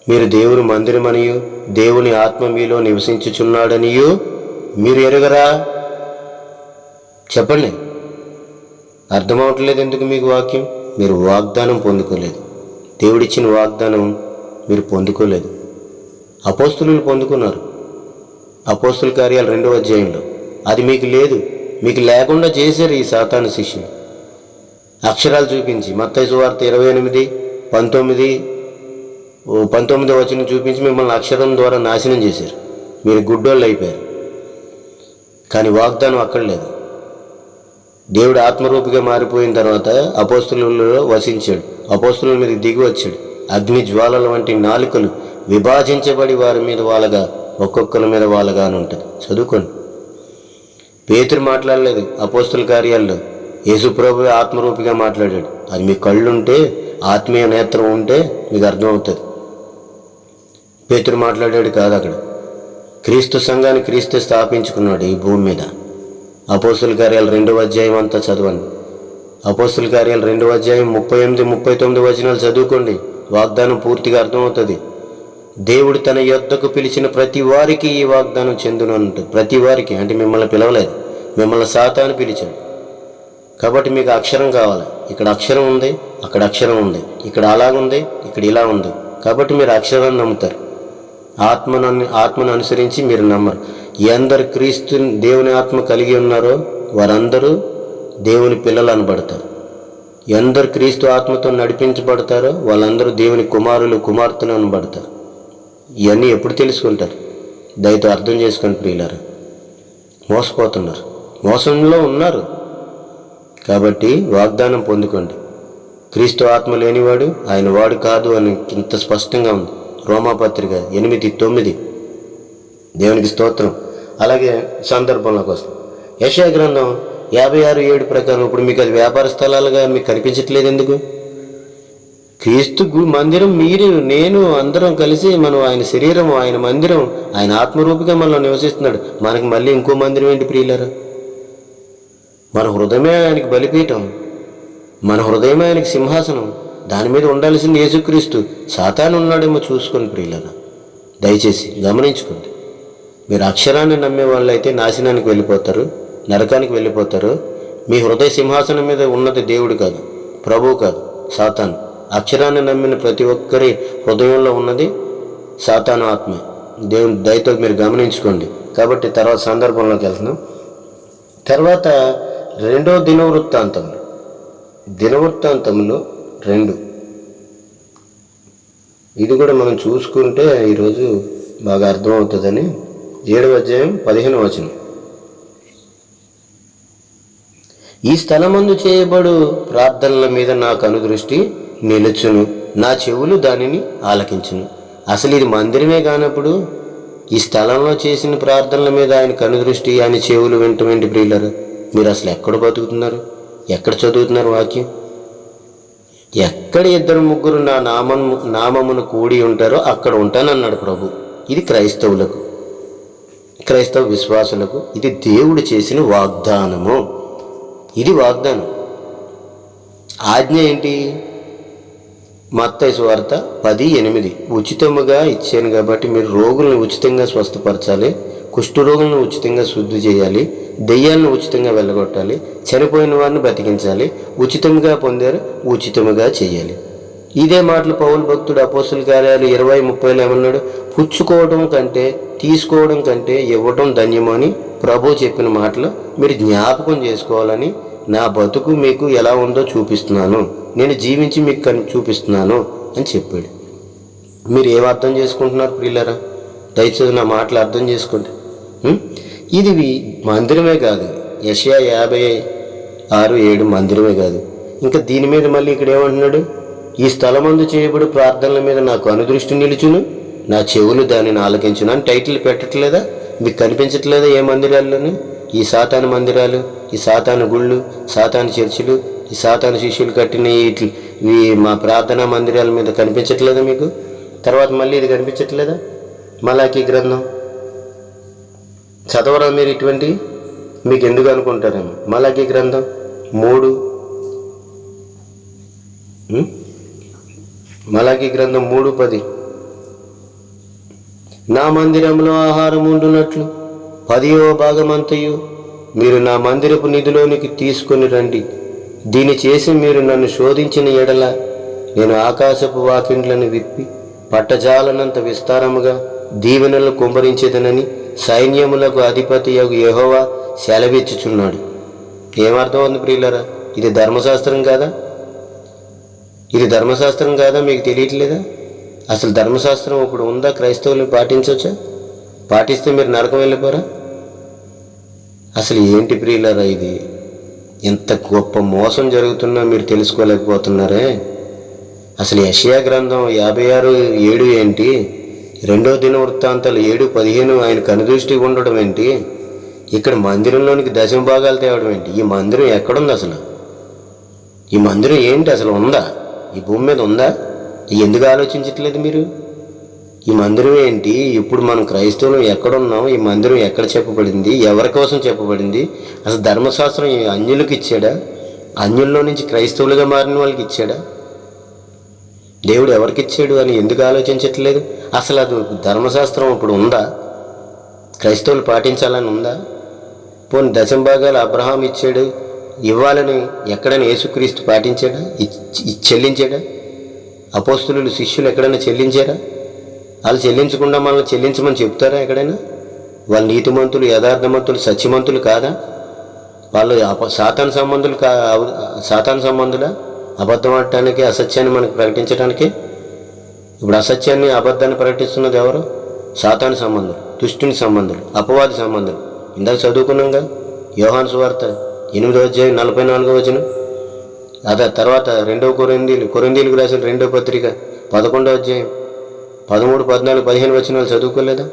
మీరు దేవుని మందిరమనియు దేవుని ఆత్మ మీలో నివసించుచున్నాడనియు మీరు ఎరుగరా? చెప్పండి. అర్థమవట్లేదు ఎందుకు మీకు వాక్యం? మీరు వాగ్దానం పొందుకోలేదు. దేవుడిచ్చిన వాగ్దానం మీరు పొందుకోలేదు. అపోస్తులు పొందుకున్నారు. అపోస్తుల కార్యాలు 2వ అధ్యాయంలో అది మీకు లేదు. మీకు లేకుండా చేశారు ఈ సాతాను శిష్యులు. అక్షరాలు చూపించి, మత్తయి సువార్త 28:19 వచనం చూపించి మిమ్మల్ని అక్షరం ద్వారా నాశనం చేశారు. మీరు గుడ్డోళ్ళు అయిపోయారు. కానీ వాగ్దానం అక్కడ లేదు. దేవుడు ఆత్మరూపిగా మారిపోయిన తర్వాత అపోస్తులలో వసించాడు. అపోస్తుల మీద దిగి వచ్చాడు. అగ్ని జ్వాలల వంటి నాలుకలు విభాజించబడి వారి మీద వాళ్ళగా, ఒక్కొక్కరి మీద వాళ్ళగా అని ఉంటుంది. చదువుకోండి. పేతురు మాట్లాడలేదు అపోస్తుల కార్యాల్లో. యేసుప్రభువే ఆత్మరూపిగా మాట్లాడాడు. అది మీ కళ్ళుంటే, ఆత్మీయ నేత్రం ఉంటే మీకు అర్థమవుతుంది. పేతురు మాట్లాడాడు కాదు అక్కడ. క్రీస్తు సంఘాన్ని క్రీస్తు స్థాపించుకున్నాడు ఈ భూమి మీద. అపోస్తుల కార్యాలు 2వ అధ్యాయం అంతా చదవండి. అపోస్తుల కార్యాలు 2వ అధ్యాయం 38-39 వచనాలు చదువుకోండి. వాగ్దానం పూర్తిగా అర్థమవుతుంది. దేవుడు తన యొద్దకు పిలిచిన ప్రతి వారికి ఈ వాగ్దానం చెందును ఉంటుంది. ప్రతి వారికి అంటే మిమ్మల్ని పిలవలేదు, మిమ్మల్ని సాతాను పిలిచాడు. కాబట్టి మీకు అక్షరం కావాలి. ఇక్కడ అక్షరం ఉంది, అక్కడ అక్షరం ఉంది, ఇక్కడ అలాగుంది, ఇక్కడ ఇలా ఉంది. కాబట్టి మీరు అక్షరాన్ని నమ్ముతారు. ఆత్మను అనుసరించి మీరు నమ్మరు. ఎందరు క్రీస్తు దేవుని ఆత్మ కలిగి ఉన్నారో వారందరూ దేవుని పిల్లలు అనబడతారు. ఎందరు క్రీస్తు ఆత్మతో నడిపించబడతారో వాళ్ళందరూ దేవుని కుమారులు, కుమార్తెలు అనబడతారు. ఇవన్నీ ఎప్పుడు తెలుసుకుంటారు? దయతో అర్థం చేసుకోండి ప్రియులారా. మోసపోతున్నారు, మోసంలో ఉన్నారు. కాబట్టి వాగ్దానం పొందుకోండి. క్రీస్తు ఆత్మ లేనివాడు ఆయన వాడు కాదు అని ఇంత స్పష్టంగా ఉంది. రోమాపత్రిక 8:9. దేవునికి స్తోత్రం. అలాగే సందర్భంలోకి వస్తాం. యెషయా గ్రంథం 56:7 ప్రకారం ఇప్పుడు మీకు అది వ్యాపార స్థలాలుగా మీకు కనిపించట్లేదు ఎందుకు? క్రీస్తు మందిరం మీరు, నేను అందరం కలిసి మనం ఆయన శరీరం, ఆయన మందిరం, ఆయన ఆత్మరూపిగా మనలో నివసిస్తున్నాడు. మనకి మళ్ళీ ఇంకో మందిరం ఏంటి ప్రియులారా? మన హృదయమే ఆయనకి బలిపీఠం, మన హృదయమే ఆయనకి సింహాసనం. దాని మీద ఉండాల్సింది యేసుక్రీస్తు. సాతాను ఉన్నాడేమో చూసుకొని ప్రియులారా. దయచేసి గమనించుకోండి. మీరు అక్షరాన్ని నమ్మే వాళ్ళైతే నాశనానికి వెళ్ళిపోతారు, నరకానికి వెళ్ళిపోతారు. మీ హృదయ సింహాసనం మీద ఉన్నది దేవుడు కాదు, ప్రభువు కాదు, సాతాను. అక్షరాన్ని నమ్మిన ప్రతి ఒక్కరి హృదయంలో ఉన్నది సాతాను ఆత్మే. దేవుని దయతో మీరు గమనించుకోండి. కాబట్టి తర్వాత సందర్భంలోకి వెళ్తున్నాం. తర్వాత రెండో దినవృత్తాంతంలో 2 ఇది కూడా మనం చూసుకుంటే ఈరోజు బాగా అర్థమవుతుందని 7వ అధ్యాయం 15వ వచనం. ఈ స్థలమందు చేయబడు ప్రార్థనల మీద నా కనుదృష్టి నిలుచును, నా చెవులు దానిని ఆలకించును. అసలు ఇది మందిరమే కానప్పుడు ఈ స్థలంలో చేసిన ప్రార్థనల మీద ఆయన కనుదృష్టి, ఆయన చెవులు వింటమేంటి ప్రియులారా? మీరు అసలు ఎక్కడ బతుకుతున్నారు? ఎక్కడ చదువుతున్నారు వాక్యం? ఎక్కడ 2-3 నా నామమును కూడి ఉంటారో అక్కడ ఉంటానన్నాడు ప్రభు. ఇది క్రైస్తవులకు, క్రైస్తవ విశ్వాసులకు ఇది దేవుడు చేసిన వాగ్దానము. ఇది వాగ్దానం. ఆజ్ఞ ఏంటి? మత్తయి సువార్త 10:8 ఉచితముగా ఇచ్చాను కాబట్టి మీరు రోగులను ఉచితంగా స్వస్థపరచాలి, కుష్ఠరోగులను ఉచితంగా శుద్ధి చేయాలి, దెయ్యాలను ఉచితంగా వెళ్ళగొట్టాలి, చనిపోయిన వారిని బతికించాలి. ఉచితంగా పొందారు, ఉచితముగా చేయాలి. ఇదే మాటలు పౌలు భక్తుడు అపోస్తుల కార్యాలు 20:30 ఏమన్నాడు? పుచ్చుకోవడం కంటే తీసుకోవడం కంటే ఇవ్వడం ధన్యము అని ప్రభు చెప్పిన మాటలు మీరు జ్ఞాపకం చేసుకోవాలని నా బతుకు మీకు ఎలా ఉందో చూపిస్తున్నాను, నేను జీవించి మీకు చూపిస్తున్నాను అని చెప్పాడు. మీరు ఏం అర్థం చేసుకుంటున్నారు ప్రియులారా? దయచేసి నా మాటలు అర్థం చేసుకోండి. ఇది మందిరమే కాదు, యెషయా 56:7 మందిరమే కాదు. ఇంకా దీని మీద మళ్ళీ ఇక్కడ ఏమంటున్నాడు? ఈ స్థలమందు చేయబడి ప్రార్థనల మీద నాకు అనుదృష్టి నిలుచును, నా చెవులు దానిని ఆలకించును అని టైటిల్ పెట్టట్లేదా? మీకు కనిపించట్లేదా ఏ మందిరాల్లోనూ? ఈ సాతాను మందిరాలు, ఈ సాతాను గుళ్ళు, సాతాను చర్చిలు, ఈ సాతాను శిష్యులు కట్టిన ఈ మా ప్రార్థనా మందిరాల మీద కనిపించట్లేదా మీకు? తర్వాత మళ్ళీ ఇది కనిపించట్లేదా? మలాకీ గ్రంథం చదవరా మీరు? ఇటువంటి మీకు ఎందుకు అనుకుంటారేమో. మలాకీ గ్రంథం 3 మలాకీ గ్రంథం 3:10 నా మందిరంలో ఆహారం ఉండునట్లు 10వ భాగమంతయు మీరు నా మందిరపు నిధిలోనికి తీసుకొని రండి. దీని చేసి మీరు నన్ను శోధించిన ఎడల నేను ఆకాశపు వాకిండ్లను విప్పి పట్టజాలనంత విస్తారముగా దీవెనలు కుమ్మరించేదనని సైన్యములకు అధిపతి యెహోవా సెలవిచ్చుచున్నాడు. ఏమర్థం ఉంది ప్రియులారా? ఇది ధర్మశాస్త్రం కాదా? ఇది ధర్మశాస్త్రం కాదా? మీకు తెలియట్లేదా? అసలు ధర్మశాస్త్రం ఇప్పుడు ఉందా? క్రైస్తవులు పాటించవచ్చా? పాటిస్తే మీరు నరకం వెళ్ళిపోరా? అసలు ఏంటి ప్రియులారా ఇది? ఎంత గొప్ప మోసం జరుగుతున్నా మీరు తెలుసుకోలేకపోతున్నారే. అసలు యెషయా గ్రంథం 56:7 ఏంటి? 2వ దినవృత్తాంతాలు 7:15 ఆయన కనుదృష్టి ఉండడం ఏంటి? ఇక్కడ మందిరంలోనికి 10వ భాగాలు తేవడం ఏంటి? ఈ మందిరం ఎక్కడుంది అసలు? ఈ మందిరం ఏంటి అసలు? ఉందా? ఈ భూమి మీద ఉందా? ఎందుకు ఆలోచించట్లేదు మీరు? ఈ మందిరం ఏంటి? ఇప్పుడు మనం క్రైస్తవులు ఎక్కడున్నాం? ఈ మందిరం ఎక్కడ చెప్పబడింది? ఎవరి కోసం చెప్పబడింది? అసలు ధర్మశాస్త్రం అన్యులకు ఇచ్చాడా? అన్యుల్లో నుంచి క్రైస్తవులుగా మారిన వాళ్ళకి ఇచ్చాడా? దేవుడు ఎవరికి ఇచ్చాడు అని ఎందుకు ఆలోచించట్లేదు? అసలు అది ధర్మశాస్త్రం ఇప్పుడు ఉందా? క్రైస్తవులు పాటించాలని ఉందా? పోనీ 10వ భాగాలు అబ్రహాం ఇచ్చాడు, ఇవ్వాలని ఎక్కడైనా యేసుక్రీస్తు పాటించాడా? చెల్లించాడా? అపోస్తులు శిష్యులు ఎక్కడైనా చెల్లించారా? వాళ్ళు చెల్లించకుండా మనల్ని చెల్లించమని చెప్తారా ఎక్కడైనా? వాళ్ళు నీతిమంతులు, యథార్థమంతులు, సత్యమంతులు కాదా? వాళ్ళు సాతాను సంబంధులా? అబద్ధం ఆడటానికి, అసత్యాన్ని మనకు ప్రకటించడానికి. ఇప్పుడు అసత్యాన్ని, అబద్ధాన్ని ప్రకటిస్తున్నది ఎవరు? సాతాను సంబంధులు, దుష్టుని సంబంధులు, అపవాది సంబంధులు. ఇందాక చదువుకున్నాంగా యోహాను సువార్త 8వ అధ్యాయం 44వ వచనం. అదే తర్వాత 2వ కొరింథీయులకు రాసిన 2వ పత్రిక 11వ అధ్యాయం 13, 14, 15 వచనాలు చదువుకోలేదా?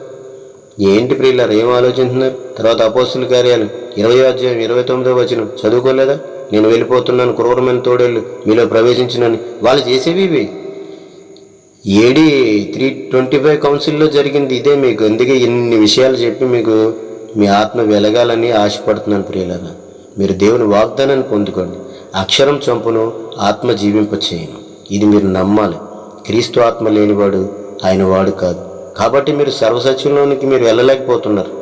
ఏంటి ప్రియులారా ఏం ఆలోచిస్తున్నారు? తర్వాత అపోస్తుల కార్యాలు 20వ అధ్యాయం 29వ వచనం చదువుకోలేదా? నేను వెళ్ళిపోతున్నాను, క్రూరమైన తోడేళ్ళు మీలో ప్రవేశించినని. వాళ్ళు చేసేవి ఇవి. AD 325 కౌన్సిల్లో జరిగింది ఇదే. మీకు అందుకే ఇన్ని విషయాలు చెప్పి మీకు మీ ఆత్మ వెలగాలని ఆశపడుతున్నాను ప్రియులారా. మీరు దేవుని వాగ్దానాన్ని పొందుకోండి. అక్షరం చంపును, ఆత్మ జీవింప చేయను. ఇది మీరు నమ్మాలి. క్రీస్తు ఆత్మ లేనివాడు ఆయన వాడు కాదు. కాబట్టి మీరు సర్వసత్యంలోనికి మీరు వెళ్ళలేకపోతున్నారు.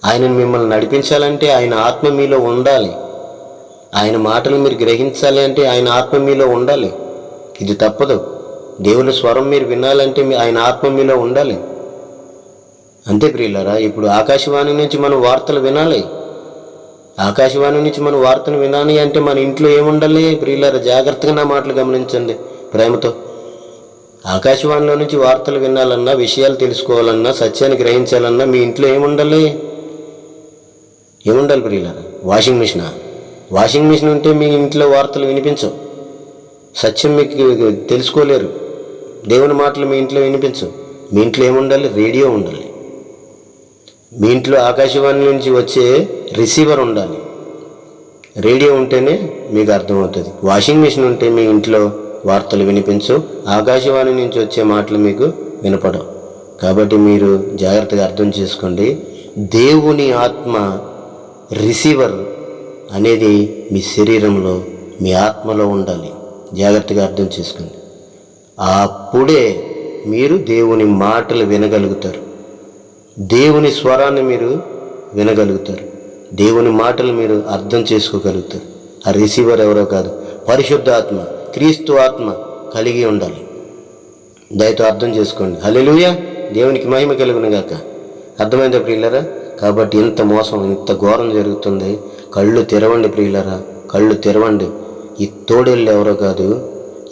ఆయనను మిమ్మల్ని నడిపించాలంటే ఆయన ఆత్మ మీలో ఉండాలి. ఆయన మాటలు మీరు గ్రహించాలి అంటే ఆయన ఆత్మ మీలో ఉండాలి. ఇది తప్పదు. దేవుని స్వరం మీరు వినాలంటే ఆయన ఆత్మ మీలో ఉండాలి. అంతే ప్రియులారా. ఇప్పుడు ఆకాశవాణి నుంచి మనం వార్తలు వినాలి. ఆకాశవాణి నుంచి మనం వార్తలు వినాలి అంటే మన ఇంట్లో ఏముండాలి ప్రియులారా? జాగ్రత్తగా నా మాటలు గమనించండి ప్రేమతో. ఆకాశవాణిలో నుంచి వార్తలు వినాలన్నా, విషయాలు తెలుసుకోవాలన్నా, సత్యాన్ని గ్రహించాలన్నా మీ ఇంట్లో ఏముండాలి ప్రియులారా? వాషింగ్ మిషనా? వాషింగ్ మిషన్ ఉంటే మీ ఇంట్లో వార్తలు వినిపించవు, సత్యం మీకు తెలుసుకోలేరు, దేవుని మాటలు మీ ఇంట్లో వినిపించవు. మీ ఇంట్లో ఏముండాలి? రేడియో ఉండాలి. మీ ఇంట్లో ఆకాశవాణి నుంచి వచ్చే రిసీవర్ ఉండాలి. రేడియో ఉంటేనే మీకు అర్థమవుతుంది. వాషింగ్ మిషన్ ఉంటే మీ ఇంట్లో వార్తలు వినిపించవు, ఆకాశవాణి నుంచి వచ్చే మాటలు మీకు వినపడవు. కాబట్టి మీరు జాగ్రత్తగా అర్థం చేసుకోండి. దేవుని ఆత్మ రిసీవర్ అనేది మీ శరీరంలో, మీ ఆత్మలో ఉండాలి. జాగ్రత్తగా అర్థం చేసుకోండి. అప్పుడే మీరు దేవుని మాటలు వినగలుగుతారు, దేవుని స్వరాన్ని మీరు వినగలుగుతారు, దేవుని మాటలు మీరు అర్థం చేసుకోగలుగుతారు. ఆ రిసీవర్ ఎవరో కాదు, పరిశుద్ధ ఆత్మ, క్రీస్తు ఆత్మ కలిగి ఉండాలి. దయతో అర్థం చేసుకోండి. హల్లెలూయా, దేవునికి మహిమ కలుగును గాక. అర్థమైందా ప్రియులరా? కాబట్టి ఇంత మోసం, ఇంత ఘోరం జరుగుతుంది. కళ్ళు తెరవండి ప్రియులరా, కళ్ళు తెరవండి. ఈ తోడేళ్ళు ఎవరో కాదు,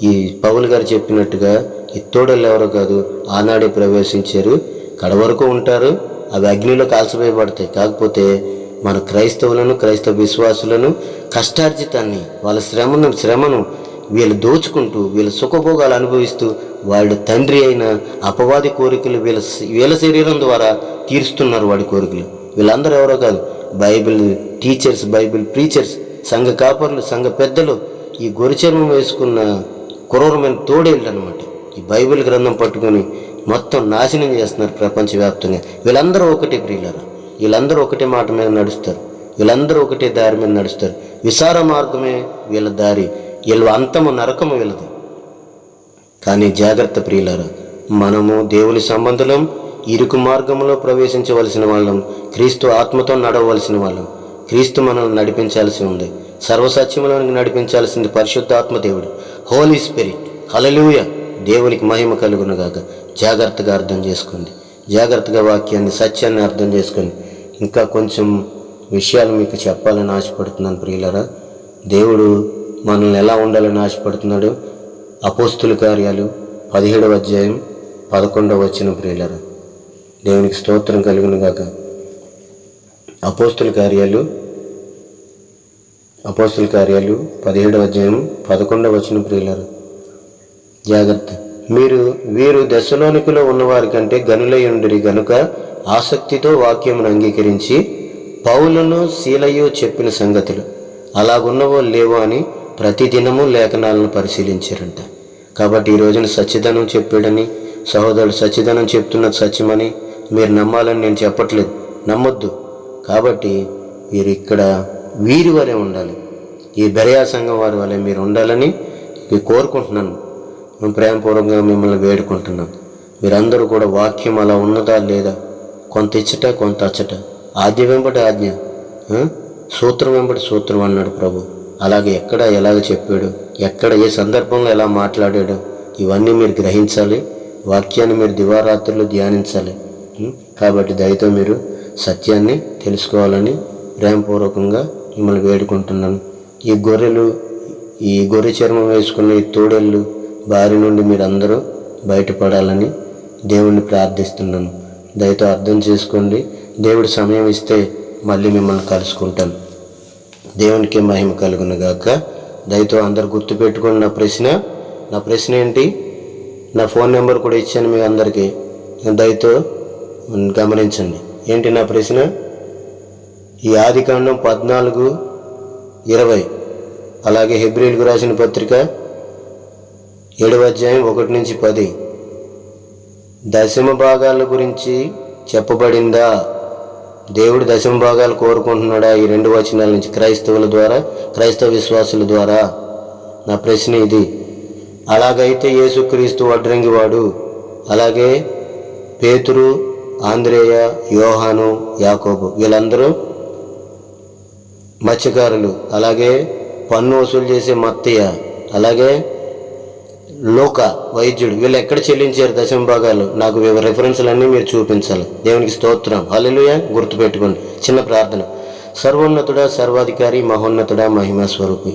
ఈ పౌలు గారు చెప్పినట్టుగా ఈ తోడేళ్ళు ఎవరో కాదు, ఆనాడే ప్రవేశించారు, కడవరకు ఉంటారు, అవి అగ్నిలో కాల్చివేయబడతాయి. కాకపోతే మన క్రైస్తవులను, క్రైస్తవ విశ్వాసులను కష్టార్జితాన్ని, వాళ్ళ శ్రమను వీళ్ళు దోచుకుంటూ, వీళ్ళ సుఖభోగాలు అనుభవిస్తూ, వాళ్ళ తండ్రి అయిన అపవాది కోరికలు వీళ్ళ శరీరం ద్వారా తీరుస్తున్నారు వాడి కోరికలు. వీళ్ళందరూ ఎవరో కాదు, బైబిల్ టీచర్స్, బైబిల్ ప్రీచర్స్, సంఘ కాపర్లు, సంఘ పెద్దలు, ఈ గొరిచర్మం వేసుకున్న క్రూరమైన తోడేళ్ళు అనమాట. ఈ బైబిల్ గ్రంథం పట్టుకొని మొత్తం నాశనం చేస్తున్నారు ప్రపంచవ్యాప్తంగా. వీళ్ళందరూ ఒకటే ప్రియులారా, వీళ్ళందరూ ఒకటే మాట మీద నడుస్తారు, వీళ్ళందరూ ఒకటే దారి మీద నడుస్తారు. విసార మార్గమే వీళ్ళ దారి, వీళ్ళ అంతము నరకము వీళ్ళది. కానీ జాగ్రత్త ప్రియులారా, మనము దేవుని సంబంధులం, ఇరుకు మార్గంలో ప్రవేశించవలసిన వాళ్ళం, క్రీస్తు ఆత్మతో నడవలసిన వాళ్ళం. క్రీస్తు మనల్ని నడిపించాల్సి ఉంది, సర్వసత్యములోనికి నడిపించాల్సింది పరిశుద్ధాత్మ దేవుడు, హోలీ స్పిరిట్. హల్లెలూయా, దేవునికి మహిమ కలుగును గాక. జాగ్రత్తగా అర్థం చేసుకోండి, జాగ్రత్తగా వాక్యాన్ని, సత్యాన్ని అర్థం చేసుకోండి. ఇంకా కొంచెం విషయాలు మీకు చెప్పాలని ఆశపడుతున్నాను ప్రియులారా. దేవుడు మనల్ని ఎలా ఉండాలని ఆశపడుతున్నాడు? అపోస్తుల కార్యాలు 17వ అధ్యాయం 11వ వచనం ప్రియులారా, దేవునికి స్తోత్రం కలుగును గాక. అపోస్తుల కార్యాలు 17వ అధ్యాయం 11వ వచనం ప్రియులారా, జాగ్రత్త. వీరు దశలోనికలో ఉన్నవారి కంటే గనులై ఉండిరి గనుక ఆసక్తితో వాక్యమును అంగీకరించి పౌలును సీలయు చెప్పిన సంగతులు అలాగున్నవో లేవో అని ప్రతిదినము లేఖనాలను పరిశీలించారంట. కాబట్టి ఈ రోజున సత్యధనం చెప్పాడని, సహోదరుడు సత్యధనం చెప్తున్నది సత్యమని మీరు నమ్మాలని నేను చెప్పట్లేదు, నమ్మొద్దు. కాబట్టి మీరు ఇక్కడ వీరి వరే ఉండాలి, ఈ బెరయా సంఘం వారి వలె మీరు ఉండాలని కోరుకుంటున్నాను. మేము ప్రేమపూర్వకంగా మిమ్మల్ని వేడుకుంటున్నాం. మీరందరూ కూడా వాక్యం అలా ఉన్నదా లేదా, కొంత ఇచ్చట కొంత అచ్చట, ఆజ్ఞ వెంబడి ఆజ్ఞ, సూత్రం వెంబడి సూత్రం అన్నాడు ప్రభు. అలాగే ఎక్కడ ఎలాగ చెప్పాడు, ఎక్కడ ఏ సందర్భంలో ఎలా మాట్లాడాడు, ఇవన్నీ మీరు గ్రహించాలి. వాక్యాన్ని మీరు దివారాత్రులు ధ్యానించాలి. కాబట్టి దయతో మీరు సత్యాన్ని తెలుసుకోవాలని ప్రేమపూర్వకంగా మిమ్మల్ని వేడుకుంటున్నాను. ఈ గొర్రె చర్మం వేసుకున్న ఈ తోడేళ్ళు బారి నుండి మీరందరూ బయటపడాలని దేవుణ్ణి ప్రార్థిస్తున్నాను. దయతో అర్థం చేసుకోండి. దేవుడు సమయం ఇస్తే మళ్ళీ మిమ్మల్ని కలుసుకుంటాను. దేవునికి మహిమ కలుగును గాక. దయతో అందరు గుర్తుపెట్టుకోండి. నా ప్రశ్న ఏంటి? నా ఫోన్ నెంబర్ కూడా ఇచ్చాను మీ అందరికీ, దయతో గమనించండి. ఏంటి నా ప్రశ్న? ఈ ఆదికాండం 14:20, అలాగే హెబ్రీయులకు రాసిన పత్రిక 7వ అధ్యాయం 1-10 దశమ భాగాల గురించి చెప్పబడిందా? దేవుడు దశమ భాగాలు కోరుకుంటున్నాడా? ఈ 2 వచనాల నుంచి క్రైస్తవుల ద్వారా, క్రైస్తవ విశ్వాసుల ద్వారా. నా ప్రశ్న ఇది. అలాగైతే యేసుక్రీస్తు వడ్రంగివాడు, అలాగే పేతురు, ఆంద్రేయ, యోహాను, యాకోబు వీళ్ళందరూ మత్స్యకారులు. అలాగే పన్ను వసూలు చేసే మత్తయ్య, అలాగే లోక వైద్యుడు, వీళ్ళు ఎక్కడ చెల్లించారు దశమ భాగాలు? నాకు రెఫరెన్స్లన్నీ మీరు చూపించాలి. దేవునికి స్తోత్రం. హల్లెలూయా. గుర్తుపెట్టుకోండి. చిన్న ప్రార్థన. సర్వోన్నతుడా, సర్వాధికారి, మహోన్నతుడా, మహిమా స్వరూపి,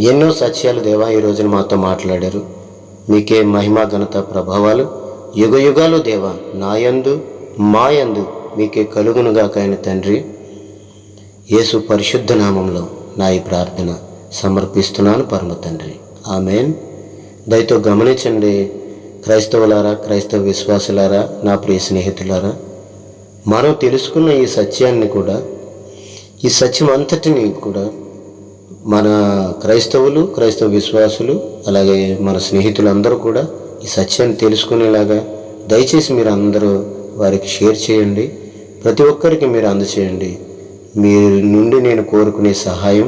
ఎన్నో సత్యాలు దేవా ఈ రోజున మాతో మాట్లాడారు. మీకే మహిమా ఘనత ప్రభావాలు యుగ యుగాలు దేవా నాయందు మాయందు మీకే కలుగునుగాక ఆయన తండ్రి. యేసు పరిశుద్ధ నామంలో నా ఈ ప్రార్థన సమర్పిస్తున్నాను పరమ తండ్రి. ఆమెన్. దయతో గమనించండి క్రైస్తవులారా, క్రైస్తవ విశ్వాసులారా, నా ప్రియ స్నేహితులారా, మనం తెలుసుకున్న ఈ సత్యాన్ని కూడా, ఈ సత్యం అంతటిని కూడా మన క్రైస్తవులు, క్రైస్తవ విశ్వాసులు, అలాగే మన స్నేహితులందరూ కూడా ఈ సత్యాన్ని తెలుసుకునేలాగా దయచేసి మీరు అందరూ వారికి షేర్ చేయండి. ప్రతి ఒక్కరికి మీరు అందచేయండి. మీరు నుండి నేను కోరుకునే సహాయం,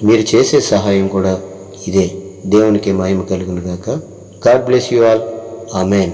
మీరు చేసే సహాయం కూడా ఇదే. దేవునికి మహిమ కలుగును గాక. God bless you all. Amen.